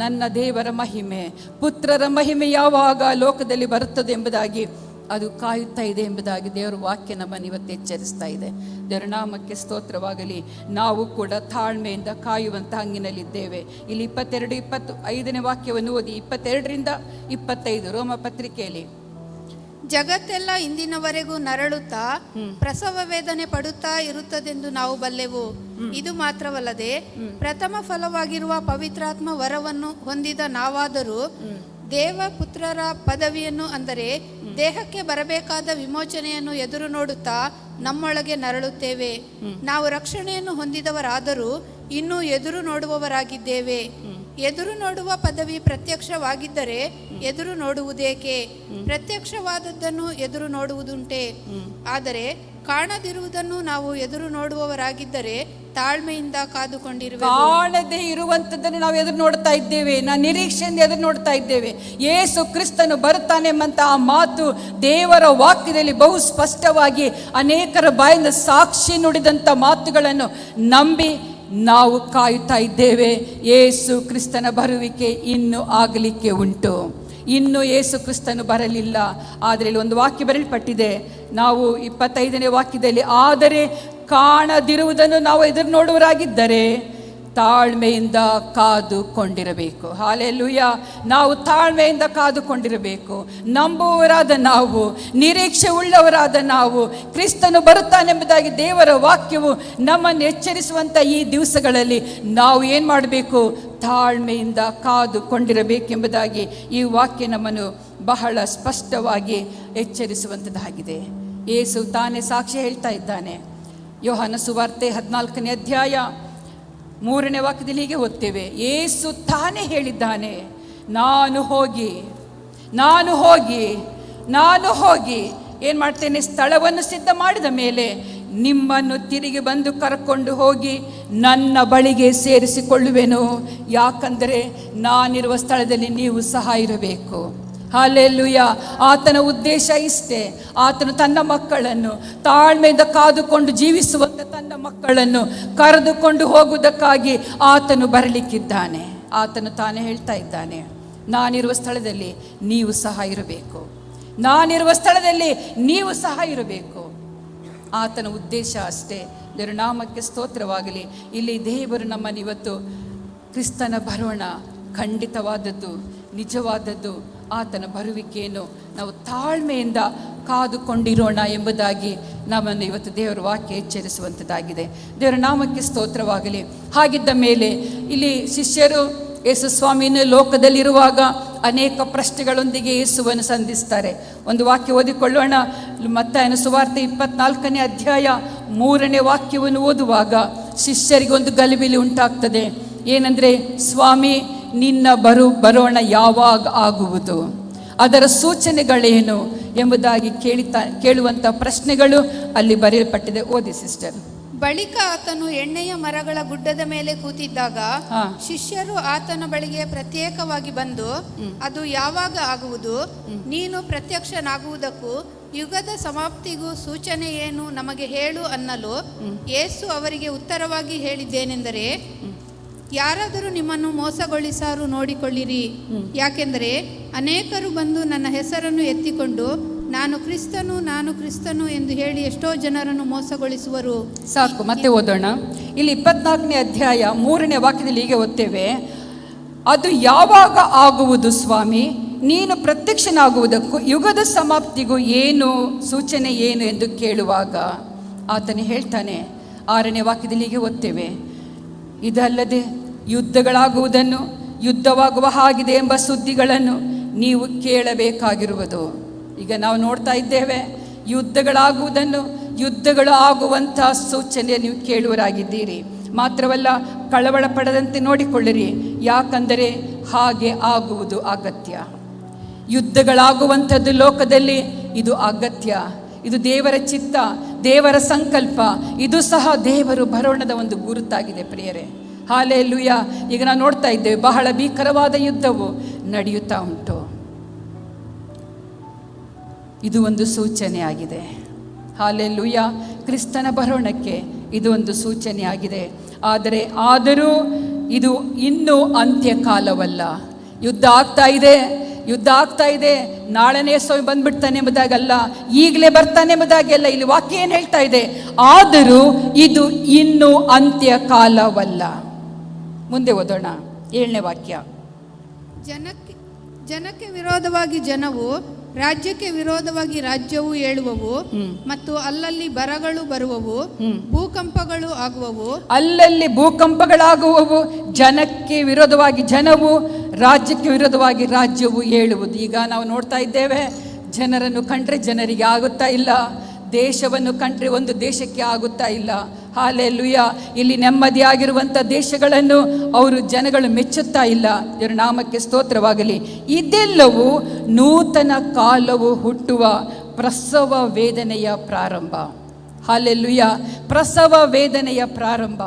ನನ್ನ ದೇವರ ಮಹಿಮೆ, ಪುತ್ರರ ಮಹಿಮೆ ಯಾವಾಗ ಲೋಕದಲ್ಲಿ ಬರುತ್ತದೆ ಎಂಬುದಾಗಿ ಅದು ಕಾಯುತ್ತಾ ಇದೆ ಎಂಬುದಾಗಿ ದೇವರ ವಾಕ್ಯ ನಮ್ಮನ್ನು ಇವತ್ತು ಎಚ್ಚರಿಸ್ತಾ ಇದೆ. ದೇವರ ನಾಮಕ್ಕೆ ಸ್ತೋತ್ರವಾಗಲಿ. ನಾವು ಕೂಡ ತಾಳ್ಮೆಯಿಂದ ಕಾಯುವಂಥ ಹಂಗಿನಲ್ಲಿದ್ದೇವೆ. ಇಲ್ಲಿ 22-25 ವಾಕ್ಯವನ್ನು ಓದಿ. 22-25 ರೋಮ ಪತ್ರಿಕೆಯಲ್ಲಿ. ಜಗತ್ತೆಲ್ಲ ಇಂದಿನವರೆಗೂ ನರಳುತ್ತಾ ಪ್ರಸವ ವೇದನೆ ಪಡುತ್ತಾ ಇರುತ್ತದೆಂದು ನಾವು ಬಲ್ಲೆವು. ಇದು ಮಾತ್ರವಲ್ಲದೆ ಪ್ರಥಮ ಫಲವಾಗಿರುವ ಪವಿತ್ರಾತ್ಮ ವರವನ್ನು ಹೊಂದಿದ ನಾವಾದರೂ ದೇವಪುತ್ರರ ಪದವಿಯನ್ನು, ಅಂದರೆ ದೇಹಕ್ಕೆ ಬರಬೇಕಾದ ವಿಮೋಚನೆಯನ್ನು ಎದುರು ನೋಡುತ್ತಾ ನಮ್ಮೊಳಗೆ ನರಳುತ್ತೇವೆ. ನಾವು ರಕ್ಷಣೆಯನ್ನು ಹೊಂದಿದವರಾದರೂ ಇನ್ನೂ ಎದುರು ನೋಡುವವರಾಗಿದ್ದೇವೆ. ಎದುರು ನೋಡುವ ಪದವಿ ಪ್ರತ್ಯಕ್ಷವಾಗಿದ್ದರೆ ಎದುರು ನೋಡುವುದೇಕೆ? ಪ್ರತ್ಯಕ್ಷವಾದದ್ದನ್ನು ಎದುರು ನೋಡುವುದುಂಟೆ. ಆದರೆ ಕಾಣದಿರುವುದನ್ನು ನಾವು ಎದುರು ನೋಡುವವರಾಗಿದ್ದರೆ ತಾಳ್ಮೆಯಿಂದ ಕಾದುಕೊಂಡಿರುವೆ. ಕಾಣದೇ ಇರುವಂಥದ್ದನ್ನು ನಾವು ಎದುರು ನೋಡ್ತಾ ಇದ್ದೇವೆ. ನಿರೀಕ್ಷೆಯಿಂದ ಎದುರು ನೋಡ್ತಾ ಇದ್ದೇವೆ. ಯೇಸು ಕ್ರಿಸ್ತನು ಬರುತ್ತಾನೆಂಬಂತ ಆ ಮಾತು ದೇವರ ವಾಕ್ಯದಲ್ಲಿ ಬಹು ಸ್ಪಷ್ಟವಾಗಿ ಅನೇಕರ ಬಾಯಿಂದ ಸಾಕ್ಷಿ ನುಡಿದಂಥ ಮಾತುಗಳನ್ನು ನಂಬಿ ನಾವು ಕಾಯುತ್ತಾ ಇದ್ದೇವೆ. ಯೇಸು ಕ್ರಿಸ್ತನ ಬರುವಿಕೆ ಇನ್ನೂ ಆಗಲಿಕ್ಕೆ ಉಂಟು. ಇನ್ನೂ ಯೇಸು ಕ್ರಿಸ್ತನು ಬರಲಿಲ್ಲ. ಆದರೆ ಇಲ್ಲಿ ಒಂದು ವಾಕ್ಯ ಬರೆಯಲ್ಪಟ್ಟಿದೆ. ನಾವು 25ನೇ ವಾಕ್ಯದಲ್ಲಿ, ಆದರೆ ಕಾಣದಿರುವುದನ್ನು ನಾವು ಎದುರು ನೋಡುವರಾಗಿದ್ದರೆ ತಾಳ್ಮೆಯಿಂದ ಕಾದುಕೊಂಡಿರಬೇಕು. ಹಾಲೆಲೂಯ. ನಾವು ತಾಳ್ಮೆಯಿಂದ ಕಾದುಕೊಂಡಿರಬೇಕು. ನಂಬುವವರಾದ ನಾವು, ನಿರೀಕ್ಷೆ ಉಳ್ಳವರಾದ ನಾವು, ಕ್ರಿಸ್ತನು ಬರುತ್ತಾನೆಂಬುದಾಗಿ ದೇವರ ವಾಕ್ಯವು ನಮ್ಮನ್ನು ಎಚ್ಚರಿಸುವಂಥ ಈ ದಿವಸಗಳಲ್ಲಿ ನಾವು ಏನು ಮಾಡಬೇಕು? ತಾಳ್ಮೆಯಿಂದ ಕಾದುಕೊಂಡಿರಬೇಕೆಂಬುದಾಗಿ ಈ ವಾಕ್ಯ ನಮ್ಮನ್ನು ಬಹಳ ಸ್ಪಷ್ಟವಾಗಿ ಎಚ್ಚರಿಸುವಂಥದ್ದಾಗಿದೆ. ಯೇಸು ತಾನೇ ಸಾಕ್ಷಿ ಹೇಳ್ತಾ ಇದ್ದಾನೆ. ಯೋಹಾನ ಸುವಾರ್ತೆ 14ನೇ ಅಧ್ಯಾಯ 3ನೇ ವಾಕ್ಯದಲ್ಲಿ ಹೀಗೆ ಓದ್ತೇವೆ. ಯೇಸು ತಾನೇ ಹೇಳಿದ್ದಾನೆ, ನಾನು ಹೋಗಿ ಏನು ಮಾಡ್ತೇನೆ? ಸ್ಥಳವನ್ನು ಸಿದ್ಧ ಮಾಡಿದ ಮೇಲೆ ನಿಮ್ಮನ್ನು ತಿರುಗಿ ಬಂದು ಕರ್ಕೊಂಡು ಹೋಗಿ ನನ್ನ ಬಳಿಗೆ ಸೇರಿಸಿಕೊಳ್ಳುವೆನು. ಯಾಕಂದರೆ ನಾನಿರುವ ಸ್ಥಳದಲ್ಲಿ ನೀವು ಸಹ ಇರಬೇಕು. ಹಲ್ಲೆಲೂಯ. ಆತನ ಉದ್ದೇಶ ಇಷ್ಟೇ. ಆತನು ತನ್ನ ಮಕ್ಕಳನ್ನು ತಾಳ್ಮೆಯಿಂದ ಕಾದುಕೊಂಡು ಜೀವಿಸುವಂಥ ತನ್ನ ಮಕ್ಕಳನ್ನು ಕರೆದುಕೊಂಡು ಹೋಗುವುದಕ್ಕಾಗಿ ಆತನು ಬರಲಿಕ್ಕಿದ್ದಾನೆ. ಆತನು ತಾನೇ ಹೇಳ್ತಾ ಇದ್ದಾನೆ, ನಾನಿರುವ ಸ್ಥಳದಲ್ಲಿ ನೀವು ಸಹ ಇರಬೇಕು. ನಾನಿರುವ ಸ್ಥಳದಲ್ಲಿ ನೀವು ಸಹ ಇರಬೇಕು. ಆತನ ಉದ್ದೇಶ ಅಷ್ಟೇ. ದೇವರ ನಾಮಕ್ಕೆ ಸ್ತೋತ್ರವಾಗಲಿ. ಇಲ್ಲಿ ದೇವರು ನಮ್ಮನ್ನು ಇವತ್ತು ಕ್ರಿಸ್ತನ ಬರೋಣ ಖಂಡಿತವಾದದ್ದು, ನಿಜವಾದದ್ದು. ಆತನ ಬರುವಿಕೆಯನ್ನು ನಾವು ತಾಳ್ಮೆಯಿಂದ ಕಾದುಕೊಂಡಿರೋಣ ಎಂಬುದಾಗಿ ನಮ್ಮನ್ನು ಇವತ್ತು ದೇವರ ವಾಕ್ಯ ಎಚ್ಚರಿಸುವಂಥದ್ದಾಗಿದೆ. ದೇವರ ನಾಮಕ್ಕೆ ಸ್ತೋತ್ರವಾಗಲಿ. ಹಾಗಿದ್ದ ಮೇಲೆ ಇಲ್ಲಿ ಶಿಷ್ಯರು ಯೇಸು ಸ್ವಾಮಿಯನ್ನು ಲೋಕದಲ್ಲಿರುವಾಗ ಅನೇಕ ಪ್ರಶ್ನೆಗಳೊಂದಿಗೆ ಯೇಸುವನ್ನು ಸಂಧಿಸ್ತಾರೆ. ಒಂದು ವಾಕ್ಯ ಓದಿಕೊಳ್ಳೋಣ. ಮತ್ತಾಯನ ಸುವಾರ್ತೆ 24ನೇ ಅಧ್ಯಾಯ 3ನೇ ವಾಕ್ಯವನ್ನು ಓದುವಾಗ ಶಿಷ್ಯರಿಗೆ ಒಂದು ಗಲಿಬಿಲಿ ಉಂಟಾಗ್ತದೆ. ಏನಂದರೆ, ಸ್ವಾಮಿ ನಿನ್ನ ಬರೋಣ ಯಾವಾಗ ಆಗುವುದು? ಅದರ ಸೂಚನೆಗಳೇನು ಎಂಬುದಾಗಿ ಕೇಳುವಂಥ ಪ್ರಶ್ನೆಗಳು ಅಲ್ಲಿ ಬರೆಯಲ್ಪಟ್ಟಿದೆ. ಓದಿ ಸಿಸ್ಟರ್. ಬಳಿಕ ಆತನು ಎಣ್ಣೆಯ ಮರಗಳ ಗುಡ್ಡದ ಮೇಲೆ ಕೂತಿದ್ದಾಗ ಶಿಷ್ಯರು ಆತನ ಬಳಿಗೆ ಪ್ರತ್ಯೇಕವಾಗಿ ಬಂದು, ಅದು ಯಾವಾಗ ಆಗುವುದು? ನೀನು ಪ್ರತ್ಯಕ್ಷನಾಗುವುದಕ್ಕೂ ಯುಗದ ಸಮಾಪ್ತಿಗೂ ಸೂಚನೆ ಏನು? ನಮಗೆ ಹೇಳು ಅನ್ನಲು ಯೇಸು ಅವರಿಗೆ ಉತ್ತರವಾಗಿ ಹೇಳಿದ್ದೇನೆಂದರೆ, ಯಾರಾದರೂ ನಿಮ್ಮನ್ನು ಮೋಸಗೊಳಿಸಾರು ನೋಡಿಕೊಳ್ಳಿರಿ. ಯಾಕೆಂದರೆ ಅನೇಕರು ಬಂದು ನನ್ನ ಹೆಸರನ್ನು ಎತ್ತಿಕೊಂಡು ನಾನು ಕ್ರಿಸ್ತನು ಎಂದು ಹೇಳಿ ಎಷ್ಟೋ ಜನರನ್ನು ಮೋಸಗೊಳಿಸುವರು. ಸಾಕು, ಮತ್ತೆ ಓದೋಣ. ಇಲ್ಲಿ 24ನೇ ಅಧ್ಯಾಯ 3ನೇ ವಾಕ್ಯದಲ್ಲಿ ಹೀಗೆ ಓದ್ತೇವೆ, ಅದು ಯಾವಾಗ ಆಗುವುದು ಸ್ವಾಮಿ? ನೀನು ಪ್ರತ್ಯಕ್ಷನಾಗುವುದಕ್ಕೂ ಯುಗದ ಸಮಾಪ್ತಿಗೂ ಏನು ಸೂಚನೆ ಏನು ಎಂದು ಕೇಳುವಾಗ ಆತನು ಹೇಳ್ತಾನೆ. 6ನೇ ವಾಕ್ಯದಲ್ಲಿ ಹೀಗೆ ಓದ್ತೇವೆ, ಇದಲ್ಲದೆ ಯುದ್ಧಗಳಾಗುವುದನ್ನು, ಯುದ್ಧವಾಗುವ ಹಾಗಿದೆ ಎಂಬ ಸುದ್ದಿಗಳನ್ನು ನೀವು ಕೇಳಬೇಕಾಗಿರುವುದು. ಈಗ ನಾವು ನೋಡ್ತಾ ಇದ್ದೇವೆ, ಯುದ್ಧಗಳಾಗುವುದನ್ನು, ಯುದ್ಧಗಳು ಆಗುವಂಥ ಸೂಚನೆ ನೀವು ಕೇಳುವರಾಗಿದ್ದೀರಿ. ಮಾತ್ರವಲ್ಲ, ಕಳವಳ ಪಡದಂತೆ ನೋಡಿಕೊಳ್ಳಿರಿ, ಯಾಕಂದರೆ ಹಾಗೆ ಆಗುವುದು ಅಗತ್ಯ. ಯುದ್ಧಗಳಾಗುವಂಥದ್ದು ಲೋಕದಲ್ಲಿ ಇದು ಅಗತ್ಯ. ಇದು ದೇವರ ಚಿತ್ತ, ದೇವರ ಸಂಕಲ್ಪ. ಇದು ಸಹ ದೇವರು ಬರೋಣದ ಒಂದು ಗುರುತಾಗಿದೆ ಪ್ರಿಯರೇ. ಹಾಲೆಲೂಯ. ಈಗ ನಾವು ನೋಡ್ತಾ ಇದ್ದೇವೆ, ಬಹಳ ಭೀಕರವಾದ ಯುದ್ಧವು ನಡೆಯುತ್ತಾ ಉಂಟು. ಇದು ಒಂದು ಸೂಚನೆ ಆಗಿದೆ. ಹಾಲೆಲೂಯ. ಕ್ರಿಸ್ತನ ಬರೋಣಕ್ಕೆ ಇದು ಒಂದು ಸೂಚನೆ ಆಗಿದೆ. ಆದರೂ ಇದು ಇನ್ನೂ ಅಂತ್ಯಕಾಲವಲ್ಲ. ಯುದ್ಧ ಆಗ್ತಾ ಇದೆ, ಯುದ್ಧ ಆಗ್ತಾ ಇದೆ, ನಾಳೆನೇ ಸ್ವಾಮಿ ಬಂದ್ಬಿಡ್ತಾನೆ ಎಂಬುದಾಗಲ್ಲ, ಈಗಲೇ ಬರ್ತಾನೆ ಎಂಬುದಾಗಿ ಅಲ್ಲ. ಇಲ್ಲಿ ವಾಕ್ಯ ಏನು ಹೇಳ್ತಾ ಇದೆ? ಆದರೂ ಇದು ಇನ್ನೂ ಅಂತ್ಯ ಕಾಲವಲ್ಲ. ಮುಂದೆ ಓದೋಣ 7ನೇ ವಾಕ್ಯ. ಜನಕ್ಕೆ ವಿರೋಧವಾಗಿ ಜನವು, ರಾಜ್ಯಕ್ಕೆ ವಿರೋಧವಾಗಿ ರಾಜ್ಯವು ಏಳುವವು, ಮತ್ತು ಅಲ್ಲಲ್ಲಿ ಬರಗಳು ಬರುವವು, ಭೂಕಂಪಗಳು ಆಗುವವು. ಅಲ್ಲಲ್ಲಿ ಭೂಕಂಪಗಳಾಗುವವು, ಜನಕ್ಕೆ ವಿರೋಧವಾಗಿ ಜನವು, ರಾಜ್ಯಕ್ಕೆ ವಿರೋಧವಾಗಿ ರಾಜ್ಯವು ಏಳುವುದು. ಈಗ ನಾವು ನೋಡ್ತಾ ಇದ್ದೇವೆ, ಜನರನ್ನು ಕಂಡ್ರೆ ಜನರಿಗೆ ಆಗುತ್ತಾ ಇಲ್ಲ, ದೇಶವನ್ನು ಕಂಡ್ರೆ ಒಂದು ದೇಶಕ್ಕೆ ಆಗುತ್ತಾ ಇಲ್ಲ. ಹಾಲೆಲೂಯ. ಇಲ್ಲಿ ನೆಮ್ಮದಿಯಾಗಿರುವಂಥ ದೇಶಗಳನ್ನು ಅವರು ಜನಗಳು ಮೆಚ್ಚುತ್ತಾ ಇಲ್ಲ. ದೇವರ ನಾಮಕ್ಕೆ ಸ್ತೋತ್ರವಾಗಲಿ. ಇದೆಲ್ಲವೂ ನೂತನ ಕಾಲವು ಹುಟ್ಟುವ ಪ್ರಸವ ವೇದನೆಯ ಪ್ರಾರಂಭ. ಹಾಲೆಲೂಯ. ಪ್ರಸವ ವೇದನೆಯ ಪ್ರಾರಂಭ.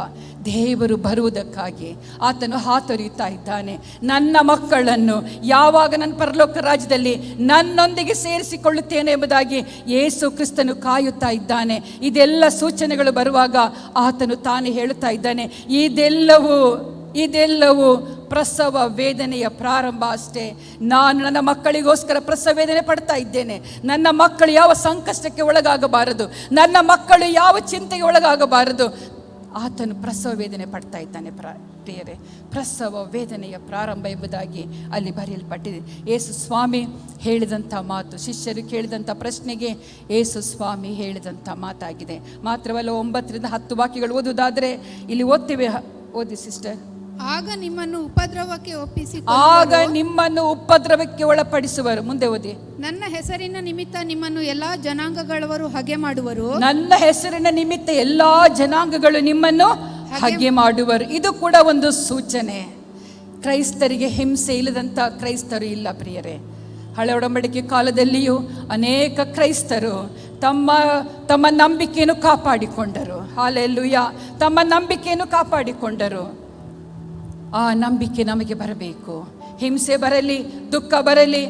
ದೇವರು ಬರುವುದಕ್ಕಾಗಿ ಆತನು ಹಾತೊರೆಯುತ್ತಾ ಇದ್ದಾನೆ. ನನ್ನ ಮಕ್ಕಳನ್ನು ಯಾವಾಗ ನನ್ನ ಪರಲೋಕ ರಾಜ್ಯದಲ್ಲಿ ನನ್ನೊಂದಿಗೆ ಸೇರಿಸಿಕೊಳ್ಳುತ್ತೇನೆ ಎಂಬುದಾಗಿ ಯೇಸು ಕ್ರಿಸ್ತನು ಕಾಯುತ್ತಾ ಇದ್ದಾನೆ. ಇದೆಲ್ಲ ಸೂಚನೆಗಳು ಬರುವಾಗ ಆತನು ತಾನೇ ಹೇಳುತ್ತಾ ಇದ್ದಾನೆ, ಇದೆಲ್ಲವೂ ಪ್ರಸವ ವೇದನೆಯ ಪ್ರಾರಂಭ ಅಷ್ಟೇ. ನಾನು ನನ್ನ ಮಕ್ಕಳಿಗೋಸ್ಕರ ಪ್ರಸವ ವೇದನೆ ಪಡ್ತಾ ಇದ್ದೇನೆ. ನನ್ನ ಮಕ್ಕಳು ಯಾವ ಸಂಕಷ್ಟಕ್ಕೆ ಒಳಗಾಗಬಾರದು, ನನ್ನ ಮಕ್ಕಳು ಯಾವ ಚಿಂತೆಗೆ ಒಳಗಾಗಬಾರದು. ಆತನು ಪ್ರಸವ ವೇದನೆ ಪಡ್ತಾ ಇದ್ದಾನೆ. ಪ್ರಿಯರೇ, ಪ್ರಸವ ವೇದನೆಯ ಪ್ರಾರಂಭ ಎಂಬುದಾಗಿ ಅಲ್ಲಿ ಬರೆಯಲ್ಪಟ್ಟಿದೆ. ಯೇಸು ಸ್ವಾಮಿ ಹೇಳಿದಂಥ ಮಾತು, ಶಿಷ್ಯರು ಕೇಳಿದಂಥ ಪ್ರಶ್ನೆಗೆ ಯೇಸು ಸ್ವಾಮಿ ಹೇಳಿದಂಥ ಮಾತಾಗಿದೆ. ಮಾತ್ರವಲ್ಲ, 9ರಿಂದ 10 ವಾಕ್ಯಗಳು ಓದುವುದಾದರೆ ಇಲ್ಲಿ ಓದ್ತೇವೆ. ಓದಿ ಸಿಸ್ಟರ್. ಆಗ ನಿಮ್ಮನ್ನು ಉಪದ್ರವಕ್ಕೆ ಒಳಪಡಿಸುವರು. ಮುಂದೆ ಓದಿ. ನನ್ನ ಹೆಸರಿನ ನಿಮಿತ್ತ ನಿಮ್ಮನ್ನು ಎಲ್ಲಾ ಜನಾಂಗಗಳವರು ಹಗೆ ಮಾಡುವರು. ನನ್ನ ಹೆಸರಿನ ನಿಮಿತ್ತ ಎಲ್ಲಾ ಜನಾಂಗಗಳು ನಿಮ್ಮನ್ನು ಹಗೆ ಮಾಡುವರು. ಇದು ಕೂಡ ಒಂದು ಸೂಚನೆ. ಕ್ರೈಸ್ತರಿಗೆ ಹಿಂಸೆ ಇಲ್ಲದಂತ ಕ್ರೈಸ್ತರು ಇಲ್ಲ ಪ್ರಿಯರೇ. ಹಳೆ ಒಡಂಬಡಿಕೆ ಕಾಲದಲ್ಲಿಯೂ ಅನೇಕ ಕ್ರೈಸ್ತರು ತಮ್ಮ ನಂಬಿಕೆಯನ್ನು ಕಾಪಾಡಿಕೊಂಡರು. ಹಾಲೆಲೂಯ. ತಮ್ಮ ನಂಬಿಕೆಯನ್ನು ಕಾಪಾಡಿಕೊಂಡರು. ಆ ನಂಬಿಕೆ ನಮಗೆ ಬರಬೇಕು. ಹಿಂಸೆ ಬರಲಿ, ದುಃಖ ಬರಲಿ,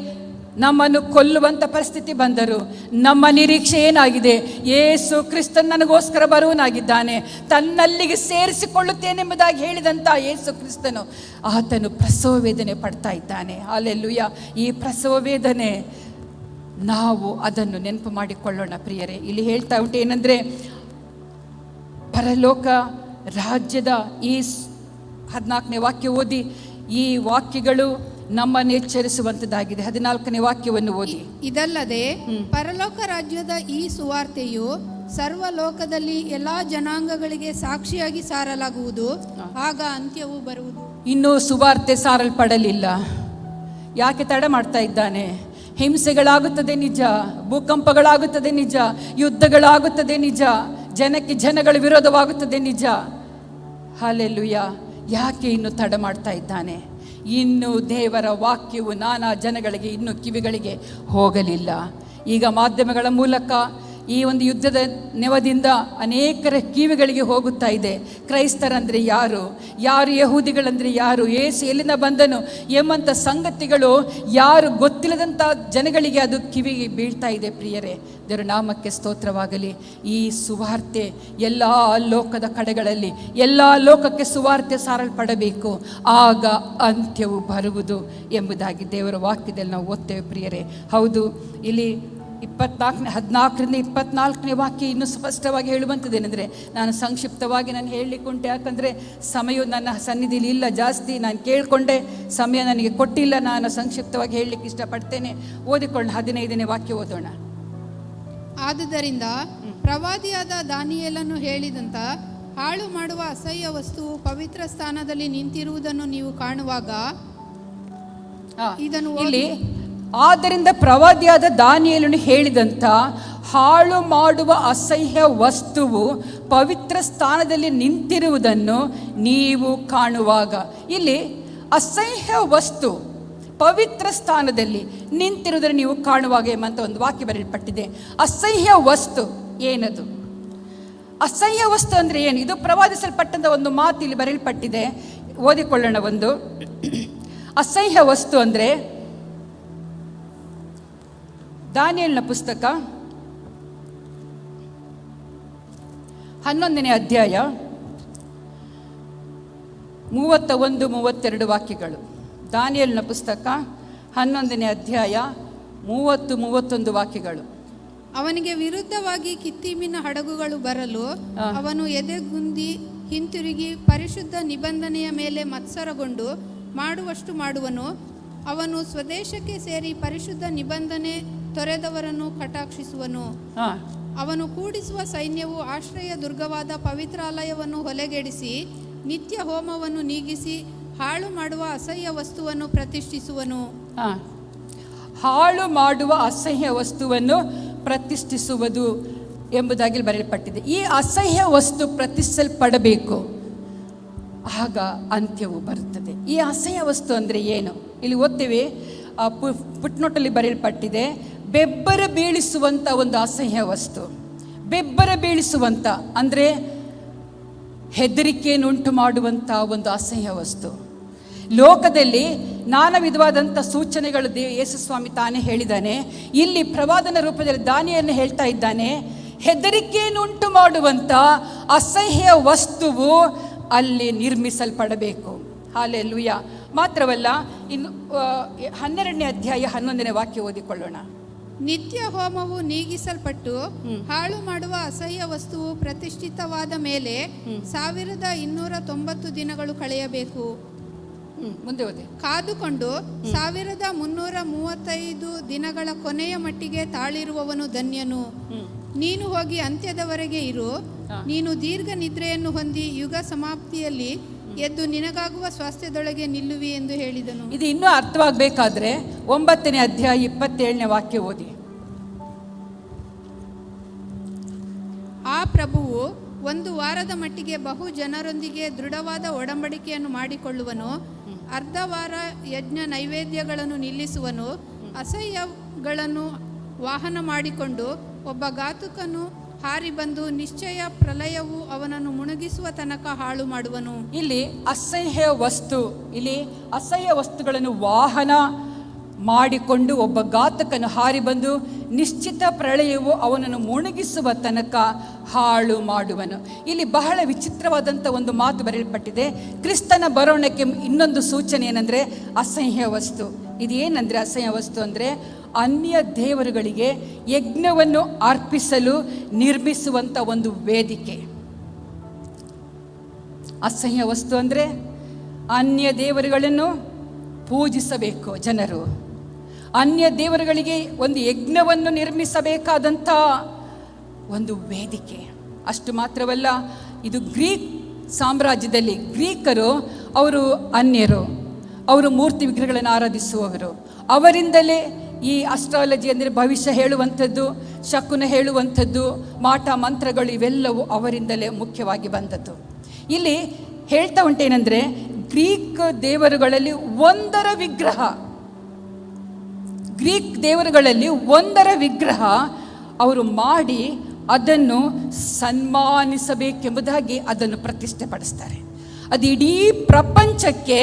ನಮ್ಮನ್ನು ಕೊಲ್ಲುವಂಥ ಪರಿಸ್ಥಿತಿ ಬಂದರು, ನಮ್ಮ ನಿರೀಕ್ಷೆ ಏನಾಗಿದೆ? ಯೇಸು ಕ್ರಿಸ್ತನ್ ನನಗೋಸ್ಕರ ಬರುವನಾಗಿದ್ದಾನೆ, ತನ್ನಲ್ಲಿಗೆ ಸೇರಿಸಿಕೊಳ್ಳುತ್ತೇನೆಂಬುದಾಗಿ ಹೇಳಿದಂಥ ಯೇಸು ಕ್ರಿಸ್ತನು ಆತನು ಪ್ರಸವ ವೇದನೆ ಪಡ್ತಾ ಇದ್ದಾನೆ. ಹಾಲೆಲೂಯ. ಈ ಪ್ರಸವ ವೇದನೆ ನಾವು ಅದನ್ನು ನೆನಪು ಮಾಡಿಕೊಳ್ಳೋಣ ಪ್ರಿಯರೇ. ಇಲ್ಲಿ ಹೇಳ್ತಾ ಉಂಟು ಏನಂದರೆ, ಪರಲೋಕ ರಾಜ್ಯದ ಈ 14ನೇ ವಾಕ್ಯ ಓದಿ. ಈ ವಾಕ್ಯಗಳು ನಮ್ಮನ್ನು ಎಚ್ಚರಿಸುವಂತದ್ದಾಗಿದೆ. 14ನೇ ವಾಕ್ಯವನ್ನು ಓದಿ. ಇದಲ್ಲದೆ ಪರಲೋಕ ರಾಜ್ಯದ ಈ ಸುವಾರ್ತೆಯು ಸರ್ವಲೋಕದಲ್ಲಿ ಎಲ್ಲಾ ಜನಾಂಗಗಳಿಗೆ ಸಾಕ್ಷಿಯಾಗಿ ಸಾರಲಾಗುವುದು, ಆಗ ಅಂತ್ಯವು ಬರುವುದು. ಇನ್ನೂ ಸುವಾರ್ತೆ ಸಾರಲ್ಪಡಲಿಲ್ಲ. ಯಾಕೆ ತಡ ಮಾಡ್ತಾ ಇದ್ದಾನೆ? ಹಿಂಸೆಗಳಾಗುತ್ತದೆ ನಿಜ, ಭೂಕಂಪಗಳಾಗುತ್ತದೆ ನಿಜ, ಯುದ್ಧಗಳಾಗುತ್ತದೆ ನಿಜ, ಜನಕ್ಕೆ ಜನಗಳ ವಿರೋಧವಾಗುತ್ತದೆ ನಿಜ. ಹಾಲೆಲೂಯ. ಯಾಕೆ ಇನ್ನು ತಡ ಮಾಡ್ತಾ ಇದ್ದಾನೆ? ಇನ್ನು ದೇವರ ವಾಕ್ಯವು ನಾನಾ ಜನಗಳಿಗೆ ಇನ್ನೂ ಕಿವಿಗಳಿಗೆ ಹೋಗಲಿಲ್ಲ. ಈಗ ಮಾಧ್ಯಮಗಳ ಮೂಲಕ ಈ ಒಂದು ಯುದ್ಧದ ನೆವದಿಂದ ಅನೇಕರ ಕಿವಿಗಳಿಗೆ ಹೋಗುತ್ತಾ ಇದೆ. ಕ್ರೈಸ್ತರಂದರೆ ಯಾರು, ಯಹೂದಿಗಳಂದರೆ ಯಾರು, ಯೇಸು ಎಲ್ಲಿಂದ ಬಂದನು ಎಂಬಂಥ ಸಂಗತಿಗಳು ಯಾರು ಗೊತ್ತಿಲ್ಲದಂಥ ಜನಗಳಿಗೆ ಅದು ಕಿವಿಗೆ ಬೀಳ್ತಾ ಇದೆ. ಪ್ರಿಯರೇ, ದೇವರ ನಾಮಕ್ಕೆ ಸ್ತೋತ್ರವಾಗಲಿ. ಈ ಸುವಾರ್ತೆ ಎಲ್ಲ ಲೋಕದ ಕಡೆಗಳಲ್ಲಿ, ಎಲ್ಲ ಲೋಕಕ್ಕೆ ಸುವಾರ್ತೆ ಸಾರಲ್ಪಡಬೇಕು, ಆಗ ಅಂತ್ಯವು ಬರುವುದು ಎಂಬುದಾಗಿ ದೇವರ ವಾಕ್ಯದಲ್ಲಿ ನಾವು ಓದ್ತೇವೆ ಪ್ರಿಯರೇ. ಹೌದು, ಇಲ್ಲಿ 14ರಿಂದ 24ನೇ ವಾಕ್ಯ ಇನ್ನೂ ಸ್ಪಷ್ಟವಾಗಿ ಹೇಳುವಂಥದ್ದೇನೆಂದರೆ, ನಾನು ಸಂಕ್ಷಿಪ್ತವಾಗಿ ಹೇಳಲಿಕ್ಕೆ ಉಂಟು. ಯಾಕಂದರೆ ಸಮಯ ನನ್ನ ಸನ್ನಿಧಿಲಿ ಇಲ್ಲ ಜಾಸ್ತಿ, ನಾನು ಕೇಳಿಕೊಂಡೆ, ಸಮಯ ನನಗೆ ಕೊಟ್ಟಿಲ್ಲ. ನಾನು ಸಂಕ್ಷಿಪ್ತವಾಗಿ ಹೇಳಲಿಕ್ಕೆ ಇಷ್ಟಪಡ್ತೇನೆ. ಓದಿಕೊಳ್ಳೋಣ. 15ನೇ ವಾಕ್ಯ ಓದೋಣ. ಆದುದರಿಂದ ಪ್ರವಾದಿಯಾದ ದಾನಿಯೇಲನು ಹೇಳಿದಂಥ ಹಾಳು ಮಾಡುವ ಅಸಹ್ಯ ವಸ್ತುವು ಪವಿತ್ರ ಸ್ಥಾನದಲ್ಲಿ ನಿಂತಿರುವುದನ್ನು ನೀವು ಕಾಣುವಾಗ ಇದನ್ನು ಇಲ್ಲಿ ಆದ್ದರಿಂದ ಪ್ರವಾದಿಯಾದ ದಾನಿಯೇಲನು ಹೇಳಿದಂಥ ಹಾಳು ಮಾಡುವ ಅಸಹ್ಯ ವಸ್ತುವು ಪವಿತ್ರ ಸ್ಥಾನದಲ್ಲಿ ನಿಂತಿರುವುದನ್ನು ನೀವು ಕಾಣುವಾಗ. ಇಲ್ಲಿ ಅಸಹ್ಯ ವಸ್ತು ಪವಿತ್ರ ಸ್ಥಾನದಲ್ಲಿ ನಿಂತಿರುವುದನ್ನು ನೀವು ಕಾಣುವಾಗ ಎಂಬಂತ ಒಂದು ವಾಕ್ಯ ಬರೆಯಲ್ಪಟ್ಟಿದೆ. ಅಸಹ್ಯ ವಸ್ತು ಏನದು? ಅಸಹ್ಯ ವಸ್ತು ಅಂದರೆ ಏನು? ಇದು ಪ್ರವಾದಿಸಲ್ಪಟ್ಟಂಥ ಒಂದು ಮಾತು ಇಲ್ಲಿ ಬರೆಯಲ್ಪಟ್ಟಿದೆ. ಓದಿಕೊಳ್ಳೋಣ. ಒಂದು ಅಸಹ್ಯ ವಸ್ತು ಅಂದರೆ, ದಾನಿಯೇಲನ ಪುಸ್ತಕ 11ನೇ ಅಧ್ಯಾಯ 31-32 ವಾಕ್ಯಗಳು. ದಾನಿಯೇಲನ ಪುಸ್ತಕ 11ನೇ ಅಧ್ಯಾಯ 30-31 ವಾಕ್ಯಗಳು. ಅವನಿಗೆ ವಿರುದ್ಧವಾಗಿ ಕಿತ್ತೀಮಿನ ಹಡಗುಗಳು ಬರಲು ಅವನು ಎದೆಗುಂದಿ ಹಿಂತಿರುಗಿ ಪರಿಶುದ್ಧ ನಿಬಂಧನೆಯ ಮೇಲೆ ಮತ್ಸರಗೊಂಡು ಮಾಡುವಷ್ಟು ಮಾಡುವನು. ಅವನು ಸ್ವದೇಶಕ್ಕೆ ಸೇರಿ ಪರಿಶುದ್ಧ ನಿಬಂಧನೆ ತೊರೆದವರನ್ನು ಕಟಾಕ್ಷಿಸುವನು. ಅವನು ಕೂಡಿಸುವ ಸೈನ್ಯವು ಆಶ್ರಯ ದುರ್ಗವಾದ ಪವಿತ್ರಾಲಯವನ್ನು ಹೊಲೆಗೆಡಿಸಿ ನಿತ್ಯ ಹೋಮವನ್ನು ನೀಗಿಸಿ ಹಾಳು ಮಾಡುವ ಅಸಹ್ಯ ವಸ್ತುವನ್ನು ಪ್ರತಿಷ್ಠಿಸುವನು. ಹಾಳು ಮಾಡುವ ಅಸಹ್ಯ ವಸ್ತುವನ್ನು ಪ್ರತಿಷ್ಠಿಸುವುದು ಎಂಬುದಾಗಿ ಬರೆಯಲ್ಪಟ್ಟಿದೆ. ಈ ಅಸಹ್ಯ ವಸ್ತು ಪ್ರತಿಷ್ಠಿಸಲ್ಪಡಬೇಕು, ಆಗ ಅಂತ್ಯವು ಬರುತ್ತದೆ. ಈ ಅಸಹ್ಯ ವಸ್ತು ಅಂದರೆ ಏನು? ಇಲ್ಲಿ ಓದ್ತೀವಿ, ಪುಟ್ನೋಟಲ್ಲಿ ಬರೆಯಲ್ಪಟ್ಟಿದೆ, ಬೆಬ್ಬರ ಬೀಳಿಸುವಂಥ ಒಂದು ಅಸಹ್ಯ ವಸ್ತು. ಬೆಬ್ಬರ ಬೀಳಿಸುವಂಥ ಅಂದರೆ ಹೆದರಿಕೆಯನ್ನುಂಟು ಮಾಡುವಂಥ ಒಂದು ಅಸಹ್ಯ ವಸ್ತು. ಲೋಕದಲ್ಲಿ ನಾನಾ ವಿಧವಾದಂಥ ಸೂಚನೆಗಳು ಯೇಸು ಸ್ವಾಮಿ ತಾನೇ ಹೇಳಿದ್ದಾನೆ. ಇಲ್ಲಿ ಪ್ರವಾದನ ರೂಪದಲ್ಲಿ ದಾನಿಯನ್ನು ಹೇಳ್ತಾ ಇದ್ದಾನೆ, ಹೆದರಿಕೆಯನ್ನುಂಟು ಮಾಡುವಂಥ ಅಸಹ್ಯ ವಸ್ತುವು ಅಲ್ಲಿ ನಿರ್ಮಿಸಲ್ಪಡಬೇಕು. ಹಾಲೆಲೂಯ. ಮಾತ್ರವಲ್ಲ, ಇನ್ನು 12ನೇ ಅಧ್ಯಾಯ 11ನೇ ವಾಕ್ಯ ಓದಿಕೊಳ್ಳೋಣ. ನಿತ್ಯ ಹೋಮವು ನೀಗಿಸಲ್ಪಟ್ಟು ಹಾಳು ಮಾಡುವ ಅಸಹ್ಯ ವಸ್ತುವು ಪ್ರತಿಷ್ಠಿತವಾದ ಮೇಲೆ 1290 ದಿನಗಳು ಕಳೆಯಬೇಕು. ಮುಂದೆ ಓದಿ. ಕಾದುಕೊಂಡು 1335 ದಿನಗಳ ಕೊನೆಯ ಮಟ್ಟಿಗೆ ತಾಳಿರುವವನು ಧನ್ಯನು. ನೀನು ಹೋಗಿ ಅಂತ್ಯದವರೆಗೆ ಇರು. ನೀನು ದೀರ್ಘ ನಿದ್ರೆಯನ್ನು ಹೊಂದಿ ಯುಗ ಸಮಾಪ್ತಿಯಲ್ಲಿ ಎದ್ದು ನಿನಗಾಗುವ ಸ್ವಾಸ್ಥ್ಯದೊಳಗೆ ನಿಲ್ಲುವಿ ಎಂದು ಹೇಳಿದನು. ಇದು ಇನ್ನೂ ಅರ್ಥವಾಗಬೇಕಾದ್ರೆ 9ನೇ ಅಧ್ಯಾಯ 27ನೇ ವಾಕ್ಯ ಓದಿ. ಆ ಪ್ರಭುವು 1 ವಾರದ ಮಟ್ಟಿಗೆ ಬಹು ಜನರೊಂದಿಗೆ ದೃಢವಾದ ಒಡಂಬಡಿಕೆಯನ್ನು ಮಾಡಿಕೊಳ್ಳುವನು. ಅರ್ಧ ವಾರ ಯಜ್ಞ ನೈವೇದ್ಯಗಳನ್ನು ನಿಲ್ಲಿಸುವನು. ಅಸಹ್ಯಗಳನ್ನು ವಾಹನ ಮಾಡಿಕೊಂಡು ಒಬ್ಬ ಘಾತುಕನು ಹಾರಿ ಬಂದು ನಿಶ್ಚಯ ಪ್ರಲಯವು ಅವನನ್ನು ಮುಳುಗಿಸುವ ತನಕ ಹಾಳು ಮಾಡುವನು. ಇಲ್ಲಿ ಅಸಹ್ಯ ವಸ್ತುಗಳನ್ನು ವಾಹನ ಮಾಡಿಕೊಂಡು ಒಬ್ಬ ಘಾತಕನು ಹಾರಿ ಬಂದು ನಿಶ್ಚಿತ ಪ್ರಳಯವು ಅವನನ್ನು ಮುಳುಗಿಸುವ ತನಕ ಹಾಳು ಮಾಡುವನು. ಇಲ್ಲಿ ಬಹಳ ವಿಚಿತ್ರವಾದಂಥ ಒಂದು ಮಾತು ಬರೆಯಲ್ಪಟ್ಟಿದೆ. ಕ್ರಿಸ್ತನ ಬರೋಣಕ್ಕೆ ಇನ್ನೊಂದು ಸೂಚನೆ ಏನಂದರೆ ಅಸಹ್ಯ ವಸ್ತು. ಇದೇನೆಂದರೆ ಅಸಹ್ಯ ವಸ್ತು ಅಂದರೆ ಅನ್ಯ ದೇವರುಗಳಿಗೆ ಯಜ್ಞವನ್ನು ಅರ್ಪಿಸಲು ನಿರ್ಮಿಸುವಂಥ ಒಂದು ವೇದಿಕೆ. ಅಸಹ್ಯ ವಸ್ತು ಅಂದರೆ ಅನ್ಯ ದೇವರುಗಳನ್ನು ಪೂಜಿಸಬೇಕು ಜನರು. ಅನ್ಯ ದೇವರುಗಳಿಗೆ ಒಂದು ಯಜ್ಞವನ್ನು ನಿರ್ಮಿಸಬೇಕಾದಂಥ ಒಂದು ವೇದಿಕೆ. ಅಷ್ಟು ಮಾತ್ರವಲ್ಲ, ಇದು ಗ್ರೀಕ್ ಸಾಮ್ರಾಜ್ಯದಲ್ಲಿ ಗ್ರೀಕರು ಅವರು ಅನ್ಯರು, ಅವರು ಮೂರ್ತಿ ವಿಗ್ರಹಗಳನ್ನು ಆರಾಧಿಸುವವರು. ಅವರಿಂದಲೇ ಈ ಅಸ್ಟ್ರಾಲಜಿ ಅಂದರೆ ಭವಿಷ್ಯ ಹೇಳುವಂಥದ್ದು, ಶಕುನ ಹೇಳುವಂಥದ್ದು, ಮಾಟ ಮಂತ್ರಗಳು ಇವೆಲ್ಲವೂ ಅವರಿಂದಲೇ ಮುಖ್ಯವಾಗಿ ಬಂದದ್ದು. ಇಲ್ಲಿ ಹೇಳ್ತಾ ಉಂಟೇನೆಂದರೆ ಗ್ರೀಕ್ ದೇವರುಗಳಲ್ಲಿ ಒಂದರ ವಿಗ್ರಹ ಅವರು ಮಾಡಿ ಅದನ್ನು ಸನ್ಮಾನಿಸಬೇಕೆಂಬುದಾಗಿ ಅದನ್ನು ಪ್ರತಿಷ್ಠೆಪಡಿಸ್ತಾರೆ. ಅದು ಇಡೀ ಪ್ರಪಂಚಕ್ಕೆ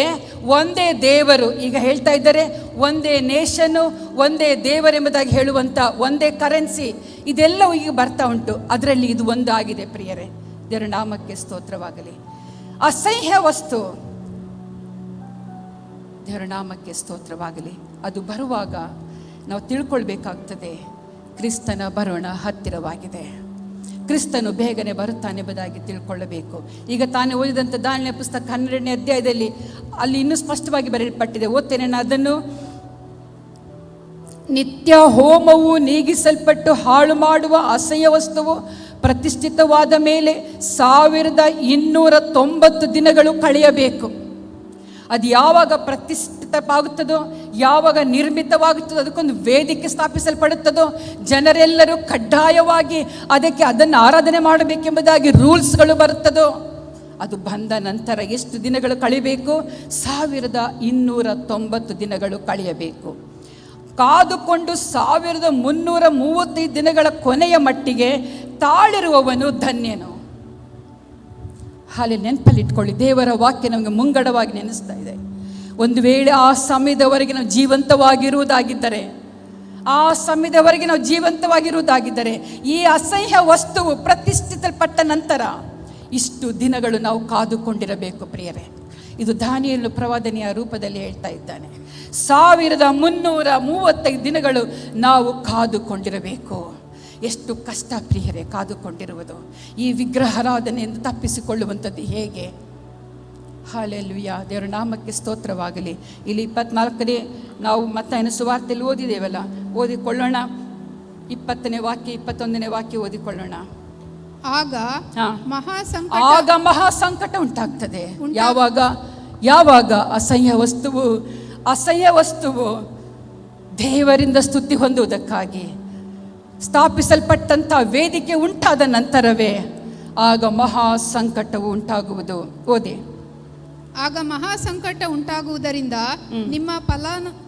ಒಂದೇ ದೇವರು. ಈಗ ಹೇಳ್ತಾ ಇದ್ದಾರೆ ಒಂದೇ ನೇಷನ್ನು, ಒಂದೇ ದೇವರೆಂಬುದಾಗಿ ಹೇಳುವಂಥ ಒಂದೇ ಕರೆನ್ಸಿ, ಇದೆಲ್ಲವೂ ಈಗ ಬರ್ತಾ ಉಂಟು. ಅದರಲ್ಲಿ ಇದು ಒಂದು ಆಗಿದೆ ಪ್ರಿಯರೇ. ದೇವರ ನಾಮಕ್ಕೆ ಸ್ತೋತ್ರವಾಗಲಿ. ಅಸಹ್ಯ ವಸ್ತು, ದೇವರ ನಾಮಕ್ಕೆ ಸ್ತೋತ್ರವಾಗಲಿ. ಅದು ಬರುವಾಗ ನಾವು ತಿಳ್ಕೊಳ್ಬೇಕಾಗ್ತದೆ, ಕ್ರಿಸ್ತನ ಬರೋಣ ಹತ್ತಿರವಾಗಿದೆ, ಕ್ರಿಸ್ತನು ಬೇಗನೆ ಬರುತ್ತಾನೆಂಬುದಾಗಿ ತಿಳ್ಕೊಳ್ಳಬೇಕು. ಈಗ ತಾನೇ ಓದಿದಂಥ ದಾನಿಯೇಲನ ಪುಸ್ತಕ 12ನೇ ಅಧ್ಯಾಯದಲ್ಲಿ ಅಲ್ಲಿ ಇನ್ನೂ ಸ್ಪಷ್ಟವಾಗಿ ಬರೆಯಲ್ಪಟ್ಟಿದೆ. ಓದ್ತೇನೆ ನಾನು ಅದನ್ನು. ನಿತ್ಯ ಹೋಮವು ನೀಗಿಸಲ್ಪಟ್ಟು ಹಾಳು ಮಾಡುವ ಅಸಹ್ಯ ವಸ್ತುವು ಪ್ರತಿಷ್ಠಿತವಾದ ಮೇಲೆ 1290 ದಿನಗಳು ಕಳೆಯಬೇಕು. ಅದು ಯಾವಾಗ ಪ್ರತಿಷ್ಠಿತವಾಗುತ್ತದೋ, ಯಾವಾಗ ನಿರ್ಮಿತವಾಗುತ್ತದೋ, ಅದಕ್ಕೊಂದು ವೇದಿಕೆ ಸ್ಥಾಪಿಸಲ್ಪಡುತ್ತದೋ, ಜನರೆಲ್ಲರೂ ಕಡ್ಡಾಯವಾಗಿ ಅದನ್ನು ಆರಾಧನೆ ಮಾಡಬೇಕೆಂಬುದಾಗಿ ರೂಲ್ಸ್ಗಳು ಬರುತ್ತದೋ, ಅದು ಬಂದ ನಂತರ ಎಷ್ಟು ದಿನಗಳು ಕಳೆಯಬೇಕು? 1290 ದಿನಗಳು ಕಳೆಯಬೇಕು. ಕಾದುಕೊಂಡು 1335 ದಿನಗಳ ಕೊನೆಯ ಮಟ್ಟಿಗೆ ತಾಳಿರುವವನು ಧನ್ಯನು. ಹಾಲೆ ನೆನಪಲ್ಲಿಟ್ಕೊಳ್ಳಿ, ದೇವರ ವಾಕ್ಯ ನಮಗೆ ಮುಂಗಡವಾಗಿ ನೆನೆಸ್ತಾ ಇದೆ. ಒಂದು ವೇಳೆ ಆ ಸಮಯದವರೆಗೆ ನಾವು ಜೀವಂತವಾಗಿರುವುದಾಗಿದ್ದರೆ ಈ ಅಸಹ್ಯ ವಸ್ತುವು ಪ್ರತಿಷ್ಠಿಸಲ್ಪಟ್ಟ ನಂತರ ಇಷ್ಟು ದಿನಗಳು ನಾವು ಕಾದುಕೊಂಡಿರಬೇಕು ಪ್ರಿಯರೇ. ಇದು ದಾನಿಯೇಲನ ಪ್ರವಾದನೆಯ ರೂಪದಲ್ಲಿ ಹೇಳ್ತಾ ಇದ್ದಾನೆ. 1335 ದಿನಗಳು ನಾವು ಕಾದುಕೊಂಡಿರಬೇಕು. ಎಷ್ಟು ಕಷ್ಟ ಪ್ರಿಯರೇ ಕಾದುಕೊಂಡಿರುವುದು. ಈ ವಿಗ್ರಹಾರಾಧನೆಯಿಂದ ತಪ್ಪಿಸಿಕೊಳ್ಳುವಂಥದ್ದು ಹೇಗೆ? ಹಲ್ಲೆಲೂಯಾ, ದೇವರ ನಾಮಕ್ಕೆ ಸ್ತೋತ್ರವಾಗಲಿ. ಇಲ್ಲಿ 24ನೇ ನಾವು ಮತ್ತಾಯನ ಸುವಾರ್ತೆಯಲ್ಲಿ ಓದಿದ್ದೇವಲ್ಲ, ಓದಿಕೊಳ್ಳೋಣ. 20ನೇ ವಾಕ್ಯ 21ನೇ ವಾಕ್ಯ ಓದಿಕೊಳ್ಳೋಣ. ಆಗ ಮಹಾ ಸಂಕಟ ಉಂಟಾಗ್ತದೆ. ಯಾವಾಗ ಅಸಹ್ಯ ವಸ್ತುವು ದೇವರಿಂದ ಸ್ತುತಿ ಹೊಂದುವುದಕ್ಕಾಗಿ ಸ್ಥಾಪಿಸಲ್ಪಟ್ಟಂಥ ವೇದಿಕೆ ಉಂಟಾದ ನಂತರವೇ ಆಗ ಮಹಾ ಸಂಕಟವು ಉಂಟಾಗುವುದು. ಓದಿ. ಆಗ ಮಹಾ ಸಂಕಟ ಉಂಟಾಗುವುದರಿಂದ ನಿಮ್ಮ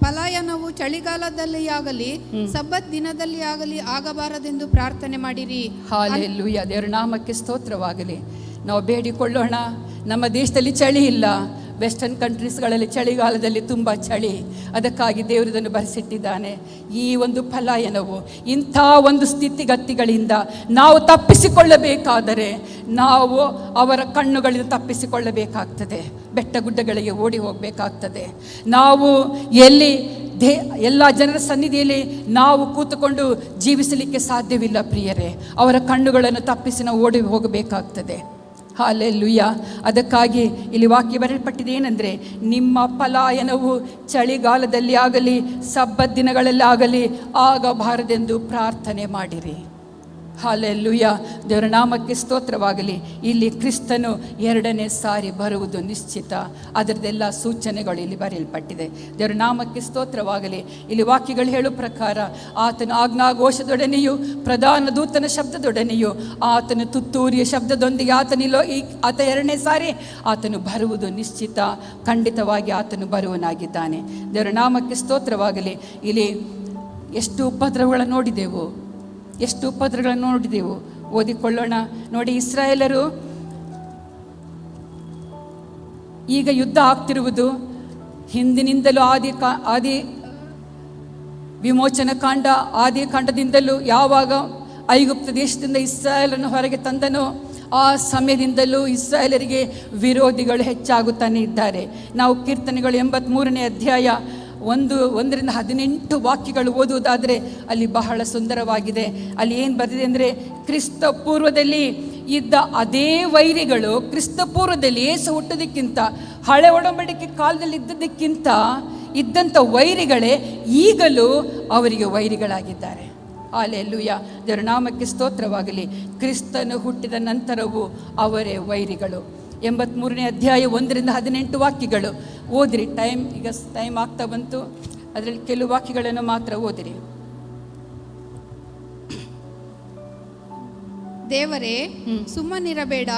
ಪಲಾಯನವು ಚಳಿಗಾಲದಲ್ಲಿ ಆಗಲಿ ಸಬ್ಬತ್ ದಿನದಲ್ಲಿ ಆಗಲಿ ಆಗಬಾರದೆಂದು ಪ್ರಾರ್ಥನೆ ಮಾಡಿರಿ. ಹಲ್ಲೆಲೂಯಾ, ದೇವರ ನಾಮಕ್ಕೆ ಸ್ತೋತ್ರವಾಗಲಿ. ನಾವು ಬೇಡಿಕೊಳ್ಳೋಣ. ನಮ್ಮ ದೇಶದಲ್ಲಿ ಚಳಿ ಇಲ್ಲ. ವೆಸ್ಟರ್ನ್ ಕಂಟ್ರೀಸ್ಗಳಲ್ಲಿ ಚಳಿಗಾಲದಲ್ಲಿ ತುಂಬ ಚಳಿ. ಅದಕ್ಕಾಗಿ ದೇವರದನ್ನು ಬರೆಸಿಟ್ಟಿದ್ದಾನೆ. ಈ ಒಂದು ಪಲಾಯನವು, ಇಂಥ ಒಂದು ಸ್ಥಿತಿಗತಿಗಳಿಂದ ನಾವು ತಪ್ಪಿಸಿಕೊಳ್ಳಬೇಕಾದರೆ ನಾವು ಅವರ ಕಣ್ಣುಗಳಿಂದ ತಪ್ಪಿಸಿಕೊಳ್ಳಬೇಕಾಗ್ತದೆ. ಬೆಟ್ಟ ಗುಡ್ಡಗಳಿಗೆ ಓಡಿ ಹೋಗಬೇಕಾಗ್ತದೆ. ನಾವು ಎಲ್ಲ ಜನರ ಸನ್ನಿಧಿಯಲ್ಲಿ ನಾವು ಕೂತುಕೊಂಡು ಜೀವಿಸಲಿಕ್ಕೆ ಸಾಧ್ಯವಿಲ್ಲ ಪ್ರಿಯರೇ. ಅವರ ಕಣ್ಣುಗಳನ್ನು ತಪ್ಪಿಸಿ ನಾವು ಓಡಿ ಹೋಗಬೇಕಾಗ್ತದೆ. ಹಲ್ಲೆಲೂಯಾ. ಅದಕ್ಕಾಗಿ ಇಲ್ಲಿ ವಾಕ್ಯ ಬರೆಯಲ್ಪಟ್ಟಿದೆ ಏನಂದರೆ, ನಿಮ್ಮ ಪಲಾಯನವು ಚಳಿಗಾಲದಲ್ಲಿ ಆಗಲಿ ಸಬ್ಬತ್ ದಿನಗಳಲ್ಲಿ ಆಗಲಿ ಆಗಬಾರದೆಂದು ಪ್ರಾರ್ಥನೆ ಮಾಡಿರಿ. ಹಲ್ಲೆಲೂಯಾ, ದೇವರ ನಾಮಕ್ಕೆ ಸ್ತೋತ್ರವಾಗಲಿ. ಇಲ್ಲಿ ಕ್ರಿಸ್ತನು 2ನೇ ಸಾರಿ ಬರುವುದು ನಿಶ್ಚಿತ. ಅದರದೆಲ್ಲ ಸೂಚನೆಗಳು ಇಲ್ಲಿ ಬರೆಯಲ್ಪಟ್ಟಿದೆ. ದೇವರ ನಾಮಕ್ಕೆ ಸ್ತೋತ್ರವಾಗಲಿ. ಇಲ್ಲಿ ವಾಕ್ಯಗಳು ಹೇಳುವ ಪ್ರಕಾರ ಆತನು ಆಜ್ಞಾಘೋಷದೊಡನೆಯೂ ಪ್ರಧಾನ ದೂತನ ಶಬ್ದದೊಡನೆಯೂ ಆತನು ತುತ್ತೂರಿಯ ಶಬ್ದದೊಂದಿಗೆ ಆತ 2ನೇ ಸಾರಿ ಆತನು ಬರುವುದು ನಿಶ್ಚಿತ. ಖಂಡಿತವಾಗಿ ಆತನು ಬರುವನಾಗಿದ್ದಾನೆ. ದೇವರ ನಾಮಕ್ಕೆ ಸ್ತೋತ್ರವಾಗಲಿ. ಇಲ್ಲಿ ಎಷ್ಟು ಉಪದ್ರವಗಳನ್ನು ನೋಡಿದೆವು. ಓದಿಕೊಳ್ಳೋಣ. ನೋಡಿ, ಇಸ್ರಾಯೇಲರು ಈಗ ಯುದ್ಧ ಆಗ್ತಿರುವುದು ಹಿಂದಿನಿಂದಲೂ ಆದಿ ವಿಮೋಚನ ಕಾಂಡ ಆದಿ ಕಾಂಡದಿಂದಲೂ ಯಾವಾಗ ಐಗುಪ್ತ ದೇಶದಿಂದ ಇಸ್ರಾಯೇಲನ್ನು ಹೊರಗೆ ತಂದನೋ ಆ ಸಮಯದಿಂದಲೂ ಇಸ್ರಾಯೇಲರಿಗೆ ವಿರೋಧಿಗಳು ಹೆಚ್ಚಾಗುತ್ತಾನೆ ಇದ್ದಾರೆ. ನಾವು ಕೀರ್ತನೆಗಳು 83ನೇ ಅಧ್ಯಾಯ 1-18 ವಾಕ್ಯಗಳು ಓದುವುದಾದರೆ ಅಲ್ಲಿ ಬಹಳ ಸುಂದರವಾಗಿದೆ. ಅಲ್ಲಿ ಏನು ಬರೆದಿದೆ ಅಂದರೆ, ಕ್ರಿಸ್ತ ಪೂರ್ವದಲ್ಲಿ ಇದ್ದ ಅದೇ ವೈರಿಗಳು, ಕ್ರಿಸ್ತ ಪೂರ್ವದಲ್ಲಿ ಯೇಸು ಹುಟ್ಟೋದಕ್ಕಿಂತ ಹಳೆ ಒಡಂಬಡಿಕೆ ಕಾಲದಲ್ಲಿ ಇದ್ದಂಥ ವೈರಿಗಳೇ ಈಗಲೂ ಅವರಿಗೆ ವೈರಿಗಳಾಗಿದ್ದಾರೆ. ಹಲ್ಲೆಲೂಯಾ, ದೇವರ ನಾಮಕ್ಕೆ ಸ್ತೋತ್ರವಾಗಲಿ. ಕ್ರಿಸ್ತನು ಹುಟ್ಟಿದ ನಂತರವೂ ಅವರೇ ವೈರಿಗಳು. 83ನೇ ಅಧ್ಯಾಯ 1-18 ವಾಕ್ಯಗಳು ಓದಿರಿ. ಈಗ ಟೈಮ್ ಆಗ್ತಾ ಬಂತು. ಅದರಲ್ಲಿ ಕೆಲವು ವಾಕ್ಯಗಳನ್ನು ಮಾತ್ರ ಓದಿರಿ. ದೇವರೇ, ಸುಮ್ಮನಿರಬೇಡ,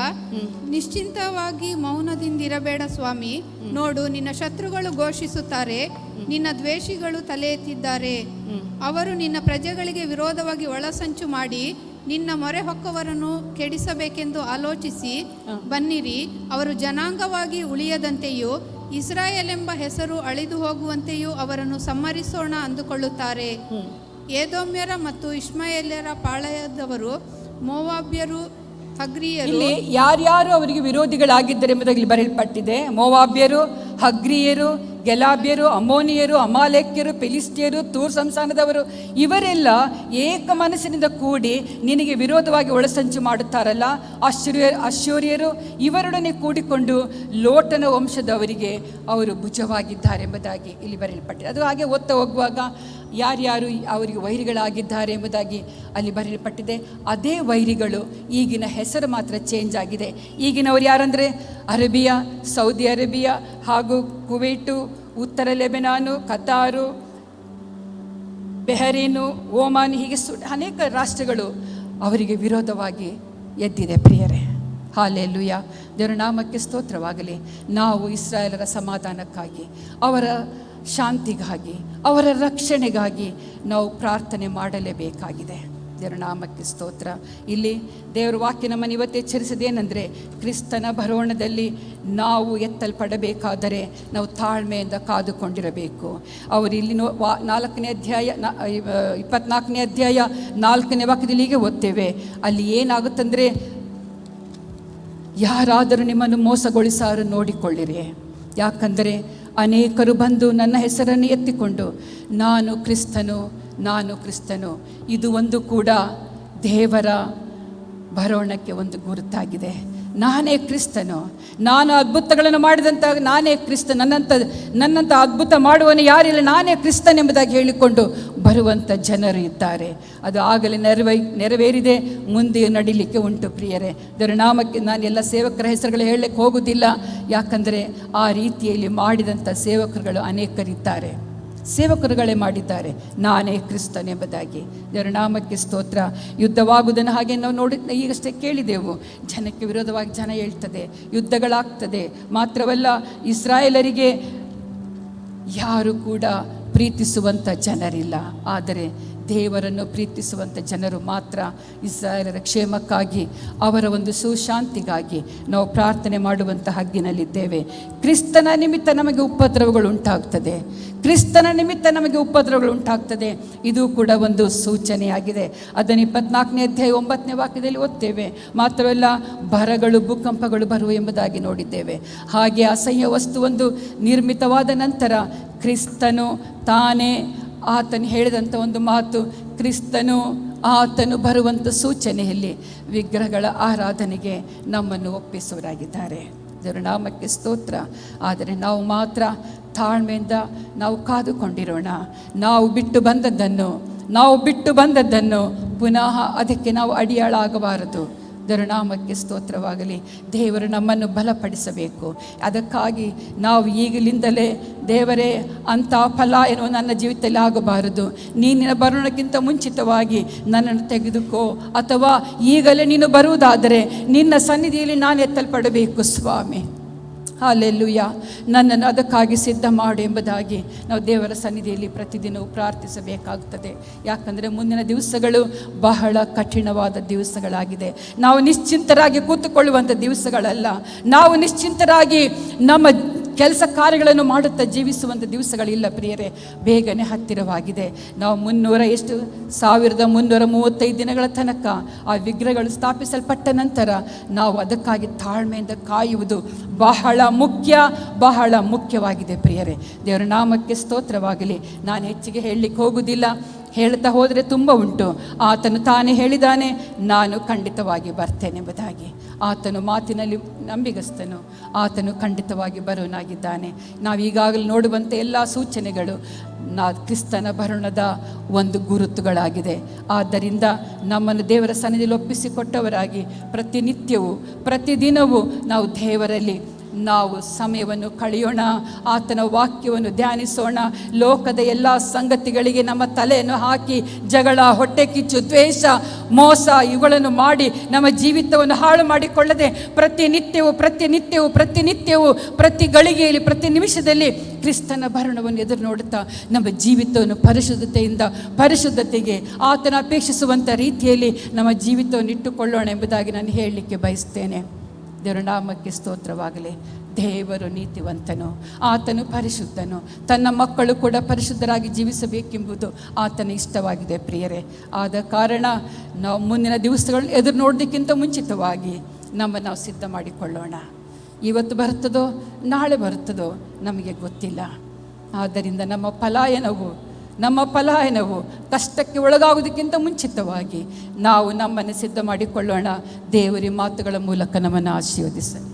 ನಿಶ್ಚಿಂತವಾಗಿ ಮೌನದಿಂದಿರಬೇಡ ಸ್ವಾಮಿ. ನೋಡು, ನಿನ್ನ ಶತ್ರುಗಳು ಘೋಷಿಸುತ್ತಾರೆ, ನಿನ್ನ ದ್ವೇಷಿಗಳು ತಲೆ ಎತ್ತಿದ್ದಾರೆ. ಅವರು ನಿನ್ನ ಪ್ರಜೆಗಳಿಗೆ ವಿರೋಧವಾಗಿ ಒಳಸಂಚು ಮಾಡಿ ನಿನ್ನ ಮೊರೆ ಹೊಕ್ಕವರನ್ನು ಕೆಡಿಸಬೇಕೆಂದು ಆಲೋಚಿಸಿ ಬನ್ನಿರಿ. ಅವರು ಜನಾಂಗವಾಗಿ ಉಳಿಯದಂತೆಯೂ ಇಸ್ರಾಯೇಲೆಂಬ ಹೆಸರು ಅಳಿದು ಹೋಗುವಂತೆಯೂ ಅವರನ್ನು ಸಂಹರಿಸೋಣ ಅಂದುಕೊಳ್ಳುತ್ತಾರೆ. ಏದೋಮ್ಯರ ಮತ್ತು ಇಷ್ಮಾಯೇಲ್ಯರ ಪಾಳೆಯದವರು, ಮೋವಾಬ್ಯರು, ಹಗ್ರಿಯರು. ಇಲ್ಲಿ ಯಾರ್ಯಾರು ಅವರಿಗೆ ವಿರೋಧಿಗಳಾಗಿದ್ದಾರೆ ಎಂಬುದಾಗಿ ಬರೆಯಲ್ಪಟ್ಟಿದೆ. ಮೋವಾಬ್ಯರು, ಹಗ್ರಿಯರು, ಗೆಲಾಬ್ಯರು, ಅಮೋನಿಯರು, ಅಮಾಲೇಕ್ಯರು, ಫಿಲಿಸ್ಟಿಯರು, ತೂರ್ ಸಂಸ್ಥಾನದವರು, ಇವರೆಲ್ಲ ಏಕ ಮನಸ್ಸಿನಿಂದ ಕೂಡಿ ನಿನಗೆ ವಿರೋಧವಾಗಿ ಒಳಸಂಚು ಮಾಡುತ್ತಾರಲ್ಲ. ಅಶ್ಶೂರ್ಯರು ಇವರೊಡನೆ ಕೂಡಿಕೊಂಡು ಲೋಟನ ವಂಶದವರಿಗೆ ಅವರು ಭುಜವಾಗಿದ್ದಾರೆ ಎಂಬುದಾಗಿ ಇಲ್ಲಿ ಬರೆಯಲ್ಪಟ್ಟಿದೆ. ಅದು ಹಾಗೆ ಓದ್ತಾ ಹೋಗುವಾಗ ಯಾರ್ಯಾರು ಅವರಿಗೆ ವೈರಿಗಳಾಗಿದ್ದಾರೆ ಎಂಬುದಾಗಿ ಅಲ್ಲಿ ಬರೆಯಲ್ಪಟ್ಟಿದೆ. ಅದೇ ವೈರಿಗಳು, ಈಗಿನ ಹೆಸರು ಮಾತ್ರ ಚೇಂಜ್ ಆಗಿದೆ. ಈಗಿನವರು ಯಾರಂದರೆ ಅರೇಬಿಯಾ, ಸೌದಿ ಅರೇಬಿಯಾ ಹಾಗೂ ಕುವೈಟು, ಉತ್ತರ ಲೆಬನಾನು, ಕತಾರು, ಬೆಹರೀನು, ಓಮಾನ್, ಹೀಗೆ ಅನೇಕ ರಾಷ್ಟ್ರಗಳು ಅವರಿಗೆ ವಿರೋಧವಾಗಿ ಎದ್ದಿದೆ ಪ್ರಿಯರೇ. ಹಲ್ಲೆಲೂಯಾ, ದೇವರ ನಾಮಕ್ಕೆ ಸ್ತೋತ್ರವಾಗಲಿ. ನಾವು ಇಸ್ರಾಯೇಲರ ಸಮಾಧಾನಕ್ಕಾಗಿ, ಅವರ ಶಾಂತಿಗಾಗಿ, ಅವರ ರಕ್ಷಣೆಗಾಗಿ ನಾವು ಪ್ರಾರ್ಥನೆ ಮಾಡಲೇಬೇಕಾಗಿದೆ. ದೇವರ ನಾಮಕ್ಕೆ ಸ್ತೋತ್ರ. ಇಲ್ಲಿ ದೇವರ ವಾಕ್ಯ ನಮ್ಮನ್ನು ಇವತ್ತು ಎಚ್ಚರಿಸೋದೇನೆಂದರೆ, ಕ್ರಿಸ್ತನ ಬರೋಣದಲ್ಲಿ ನಾವು ಎತ್ತಲ್ಪಡಬೇಕಾದರೆ ನಾವು ತಾಳ್ಮೆಯಿಂದ ಕಾದುಕೊಂಡಿರಬೇಕು. ಅವರು ಇಲ್ಲಿ 4ನೇ ಅಧ್ಯಾಯ 24ನೇ ಅಧ್ಯಾಯ 4ನೇ ವಾಕ್ಯದಲ್ಲಿ ಹೀಗೆ ಓದ್ತೇವೆ. ಅಲ್ಲಿ ಏನಾಗುತ್ತಂದರೆ, ಯಾರಾದರೂ ನಿಮ್ಮನ್ನು ಮೋಸಗೊಳಿಸಾರು ನೋಡಿಕೊಳ್ಳಿರಿ, ಯಾಕಂದರೆ ಅನೇಕರು ಬಂದು ನನ್ನ ಹೆಸರನ್ನು ಎತ್ತಿಕೊಂಡು ನಾನು ಕ್ರಿಸ್ತನು, ನಾನು ಕ್ರಿಸ್ತನು. ಇದು ಒಂದು ಕೂಡ ದೇವರ ಬರೋಣಕ್ಕೆ ಒಂದು ಗುರುತಾಗಿದೆ. ನಾನೇ ಕ್ರಿಸ್ತನು, ನಾನು ಅದ್ಭುತಗಳನ್ನು ಮಾಡಿದಂಥ ನಾನೇ ಕ್ರಿಸ್ತ, ನನ್ನಂಥ ಅದ್ಭುತ ಮಾಡುವನು ಯಾರಿಲ್ಲ, ನಾನೇ ಕ್ರಿಸ್ತನೆಂಬುದಾಗಿ ಹೇಳಿಕೊಂಡು ಬರುವಂಥ ಜನರು ಇದ್ದಾರೆ. ಅದು ಆಗಲೇ ನೆರವೇರಿದೆ, ಮುಂದೆ ನಡಿಲಿಕ್ಕೆ ಉಂಟು ಪ್ರಿಯರೇ. ದೇವರ ನಾಮಕ್ಕೆ ನಾನು ಎಲ್ಲ ಸೇವಕರ ಹೆಸರುಗಳು ಹೇಳಲಿಕ್ಕೆ ಹೋಗುವುದಿಲ್ಲ, ಯಾಕಂದರೆ ಆ ರೀತಿಯಲ್ಲಿ ಮಾಡಿದಂಥ ಸೇವಕರುಗಳು ಅನೇಕರಿದ್ದಾರೆ. ಸೇವಕರುಗಳೇ ಮಾಡಿದ್ದಾರೆ ನಾನೇ ಕ್ರಿಸ್ತನೆಂಬುದಾಗಿ. ದೇವರ ನಾಮಕ್ಕೆ ಸ್ತೋತ್ರ. ಯುದ್ಧವಾಗುವುದನ್ನು ಹಾಗೆ ನಾವು ಈಗಷ್ಟೇ ಕೇಳಿದೆವು. ಜನಕ್ಕೆ ವಿರೋಧವಾಗಿ ಜನ ಹೇಳ್ತದೆ, ಯುದ್ಧಗಳಾಗ್ತದೆ. ಮಾತ್ರವಲ್ಲ, ಇಸ್ರಾಯೇಲರಿಗೆ ಯಾರು ಕೂಡ ಪ್ರೀತಿಸುವಂಥ ಜನರಿಲ್ಲ, ಆದರೆ ದೇವರನ್ನು ಪ್ರೀತಿಸುವಂಥ ಜನರು ಮಾತ್ರ ಇಸ್ರಾಯೇಲರ ಕ್ಷೇಮಕ್ಕಾಗಿ, ಅವರ ಒಂದು ಸುಶಾಂತಿಗಾಗಿ ನಾವು ಪ್ರಾರ್ಥನೆ ಮಾಡುವಂಥ ಹಗ್ಗಿನಲ್ಲಿದ್ದೇವೆ. ಕ್ರಿಸ್ತನ ನಿಮಿತ್ತ ನಮಗೆ ಉಪದ್ರವಗಳು ಉಂಟಾಗ್ತದೆ, ಕ್ರಿಸ್ತನ ನಿಮಿತ್ತ ನಮಗೆ ಉಪದ್ರವಗಳು ಉಂಟಾಗ್ತದೆ. ಇದು ಕೂಡ ಒಂದು ಸೂಚನೆಯಾಗಿದೆ. ಅದನ್ನು 24ನೇ ಅಧ್ಯಾಯ 9ನೇ ವಾಕ್ಯದಲ್ಲಿ ಓದ್ತೇವೆ. ಮಾತ್ರವಲ್ಲ, ಬರಗಳು ಭೂಕಂಪಗಳು ಬರುವ ಎಂಬುದಾಗಿ ನೋಡಿದ್ದೇವೆ. ಹಾಗೆ ಅಸಹ್ಯ ವಸ್ತು ಒಂದು ನಿರ್ಮಿತವಾದ ನಂತರ ಕ್ರಿಸ್ತನು ತಾನೇ, ಆತನು ಹೇಳಿದಂಥ ಒಂದು ಮಾತು, ಕ್ರಿಸ್ತನು ಆತನು ಬರುವಂಥ ಸೂಚನೆಯಲ್ಲಿ ವಿಗ್ರಹಗಳ ಆರಾಧನೆಗೆ ನಮ್ಮನ್ನು ಒಪ್ಪಿಸುವರಾಗಿದ್ದಾರೆ. ದೇವರ ನಾಮಕ್ಕೆ ಸ್ತೋತ್ರ. ಆದರೆ ನಾವು ಮಾತ್ರ ತಾಳ್ಮೆಯಿಂದ ನಾವು ಕಾದುಕೊಂಡಿರೋಣ. ನಾವು ಬಿಟ್ಟು ಬಂದದ್ದನ್ನು ಪುನಃ ಅದಕ್ಕೆ ನಾವು ಅಡಿಯಾಳಾಗಬಾರದು. ದೇವರ ನಾಮಕ್ಕೆ ಸ್ತೋತ್ರವಾಗಲಿ. ದೇವರು ನಮ್ಮನ್ನು ಬಲಪಡಿಸಬೇಕು. ಅದಕ್ಕಾಗಿ ನಾವು ಈಗಲಿಂದಲೇ, ದೇವರೇ, ಅಂಥ ಫಲ ಏನೋ ನನ್ನ ಜೀವಿತದಲ್ಲಿ ಆಗಬಾರದು, ನೀನಿನ ಬರೋಣಕ್ಕಿಂತ ಮುಂಚಿತವಾಗಿ ನನ್ನನ್ನು ತೆಗೆದುಕೋ, ಅಥವಾ ಈಗಲೇ ನೀನು ಬರುವುದಾದರೆ ನಿನ್ನ ಸನ್ನಿಧಿಯಲ್ಲಿ ನಾನು ಎತ್ತಲ್ಪಡಬೇಕು ಸ್ವಾಮಿ. ಹಲ್ಲೆಲೂಯ. ನನ್ನನ್ನು ಅದಕ್ಕಾಗಿ ಸಿದ್ಧ ಮಾಡು ಎಂಬುದಾಗಿ ನಾವು ದೇವರ ಸನ್ನಿಧಿಯಲ್ಲಿ ಪ್ರತಿದಿನವೂ ಪ್ರಾರ್ಥಿಸಬೇಕಾಗುತ್ತದೆ. ಯಾಕಂದರೆ ಮುಂದಿನ ದಿವಸಗಳು ಬಹಳ ಕಠಿಣವಾದ ದಿವಸಗಳಾಗಿದೆ. ನಾವು ನಿಶ್ಚಿಂತರಾಗಿ ಕೂತುಕೊಳ್ಳುವಂಥ ದಿವಸಗಳಲ್ಲ. ನಾವು ನಿಶ್ಚಿಂತರಾಗಿ ನಮ್ಮ ಕೆಲಸ ಕಾರ್ಯಗಳನ್ನು ಮಾಡುತ್ತಾ ಜೀವಿಸುವಂಥ ದಿವಸಗಳಿಲ್ಲ ಪ್ರಿಯರೇ. ಬೇಗನೆ ಹತ್ತಿರವಾಗಿದೆ. ನಾವು 1335 ದಿನಗಳ ತನಕ ಆ ವಿಗ್ರಹಗಳು ಸ್ಥಾಪಿಸಲ್ಪಟ್ಟ ನಂತರ ನಾವು ಅದಕ್ಕಾಗಿ ತಾಳ್ಮೆಯಿಂದ ಕಾಯುವುದು ಬಹಳ ಮುಖ್ಯವಾಗಿದೆ ಪ್ರಿಯರೇ. ದೇವರ ನಾಮಕ್ಕೆ ಸ್ತೋತ್ರವಾಗಲಿ. ನಾನು ಹೆಚ್ಚಿಗೆ ಹೇಳಲಿಕ್ಕೆ ಹೋಗುವುದಿಲ್ಲ, ಹೇಳ್ತಾ ಹೋದರೆ ತುಂಬ ಉಂಟು. ಆತನು ತಾನೇ ಹೇಳಿದ್ದಾನೆ, ನಾನು ಖಂಡಿತವಾಗಿ ಬರ್ತೇನೆಂಬುದಾಗಿ. ಆತನು ಮಾತಿನಲ್ಲಿ ನಂಬಿಗಸ್ತನು, ಆತನು ಖಂಡಿತವಾಗಿ ಬರೋನಾಗಿದ್ದಾನೆ. ನಾವು ಈಗಾಗಲೇ ನೋಡುವಂಥ ಎಲ್ಲ ಸೂಚನೆಗಳು ಕ್ರಿಸ್ತನ ಬರೋಣದ ಒಂದು ಗುರುತುಗಳಾಗಿದೆ. ಆದ್ದರಿಂದ ನಮ್ಮನ್ನು ದೇವರ ಸನ್ನಿಧಿಯಲ್ಲಿ ಒಪ್ಪಿಸಿಕೊಟ್ಟವರಾಗಿ ಪ್ರತಿದಿನವೂ ನಾವು ದೇವರಲ್ಲಿ ನಾವು ಸಮಯವನ್ನು ಕಳೆಯೋಣ. ಆತನ ವಾಕ್ಯವನ್ನು ಧ್ಯಾನಿಸೋಣ. ಲೋಕದ ಎಲ್ಲ ಸಂಗತಿಗಳಿಗೆ ನಮ್ಮ ತಲೆಯನ್ನು ಹಾಕಿ ಜಗಳ, ಹೊಟ್ಟೆ ಕಿಚ್ಚು, ದ್ವೇಷ, ಮೋಸ ಇವುಗಳನ್ನು ಮಾಡಿ ನಮ್ಮ ಜೀವಿತವನ್ನು ಹಾಳು ಮಾಡಿಕೊಳ್ಳದೆ ಪ್ರತಿನಿತ್ಯವೂ ಪ್ರತಿ ಗಳಿಗೆಯಲ್ಲಿ, ಪ್ರತಿ ನಿಮಿಷದಲ್ಲಿ ಕ್ರಿಸ್ತನ ಭರಣವನ್ನು ಎದುರು ನೋಡುತ್ತಾ ನಮ್ಮ ಜೀವಿತವನ್ನು ಪರಿಶುದ್ಧತೆಗೆ ಆತನ ಅಪೇಕ್ಷಿಸುವಂಥ ರೀತಿಯಲ್ಲಿ ನಮ್ಮ ಜೀವಿತವನ್ನು ಇಟ್ಟುಕೊಳ್ಳೋಣ ಎಂಬುದಾಗಿ ನಾನು ಹೇಳಲಿಕ್ಕೆ ಬಯಸ್ತೇನೆ. ದೇವರ ನಾಮಕ್ಕೆ ಸ್ತೋತ್ರವಾಗಲಿ. ದೇವರು ನೀತಿವಂತನು, ಆತನು ಪರಿಶುದ್ಧನು. ತನ್ನ ಮಕ್ಕಳು ಕೂಡ ಪರಿಶುದ್ಧರಾಗಿ ಜೀವಿಸಬೇಕೆಂಬುದು ಆತನ ಇಷ್ಟವಾಗಿದೆ ಪ್ರಿಯರೇ. ಆದ ಕಾರಣ ನಾವು ಮುಂದಿನ ದಿವಸಗಳು ಎದುರು ನೋಡೋದಕ್ಕಿಂತ ಮುಂಚಿತವಾಗಿ ನಾವು ಸಿದ್ಧ ಮಾಡಿಕೊಳ್ಳೋಣ. ಇವತ್ತು ಬರುತ್ತದೋ ನಾಳೆ ಬರುತ್ತದೋ ನಮಗೆ ಗೊತ್ತಿಲ್ಲ. ಆದ್ದರಿಂದ ನಮ್ಮ ಪಲಾಯನವು ಕಷ್ಟಕ್ಕೆ ಒಳಗಾಗುವುದಕ್ಕಿಂತ ಮುಂಚಿತವಾಗಿ ನಾವು ನಮ್ಮನ್ನು ಸಿದ್ಧ ಮಾಡಿಕೊಳ್ಳೋಣ. ದೇವರ ಮಾತುಗಳ ಮೂಲಕ ನಮ್ಮನ್ನು ಆಶೀರ್ವದಿಸಲಿ.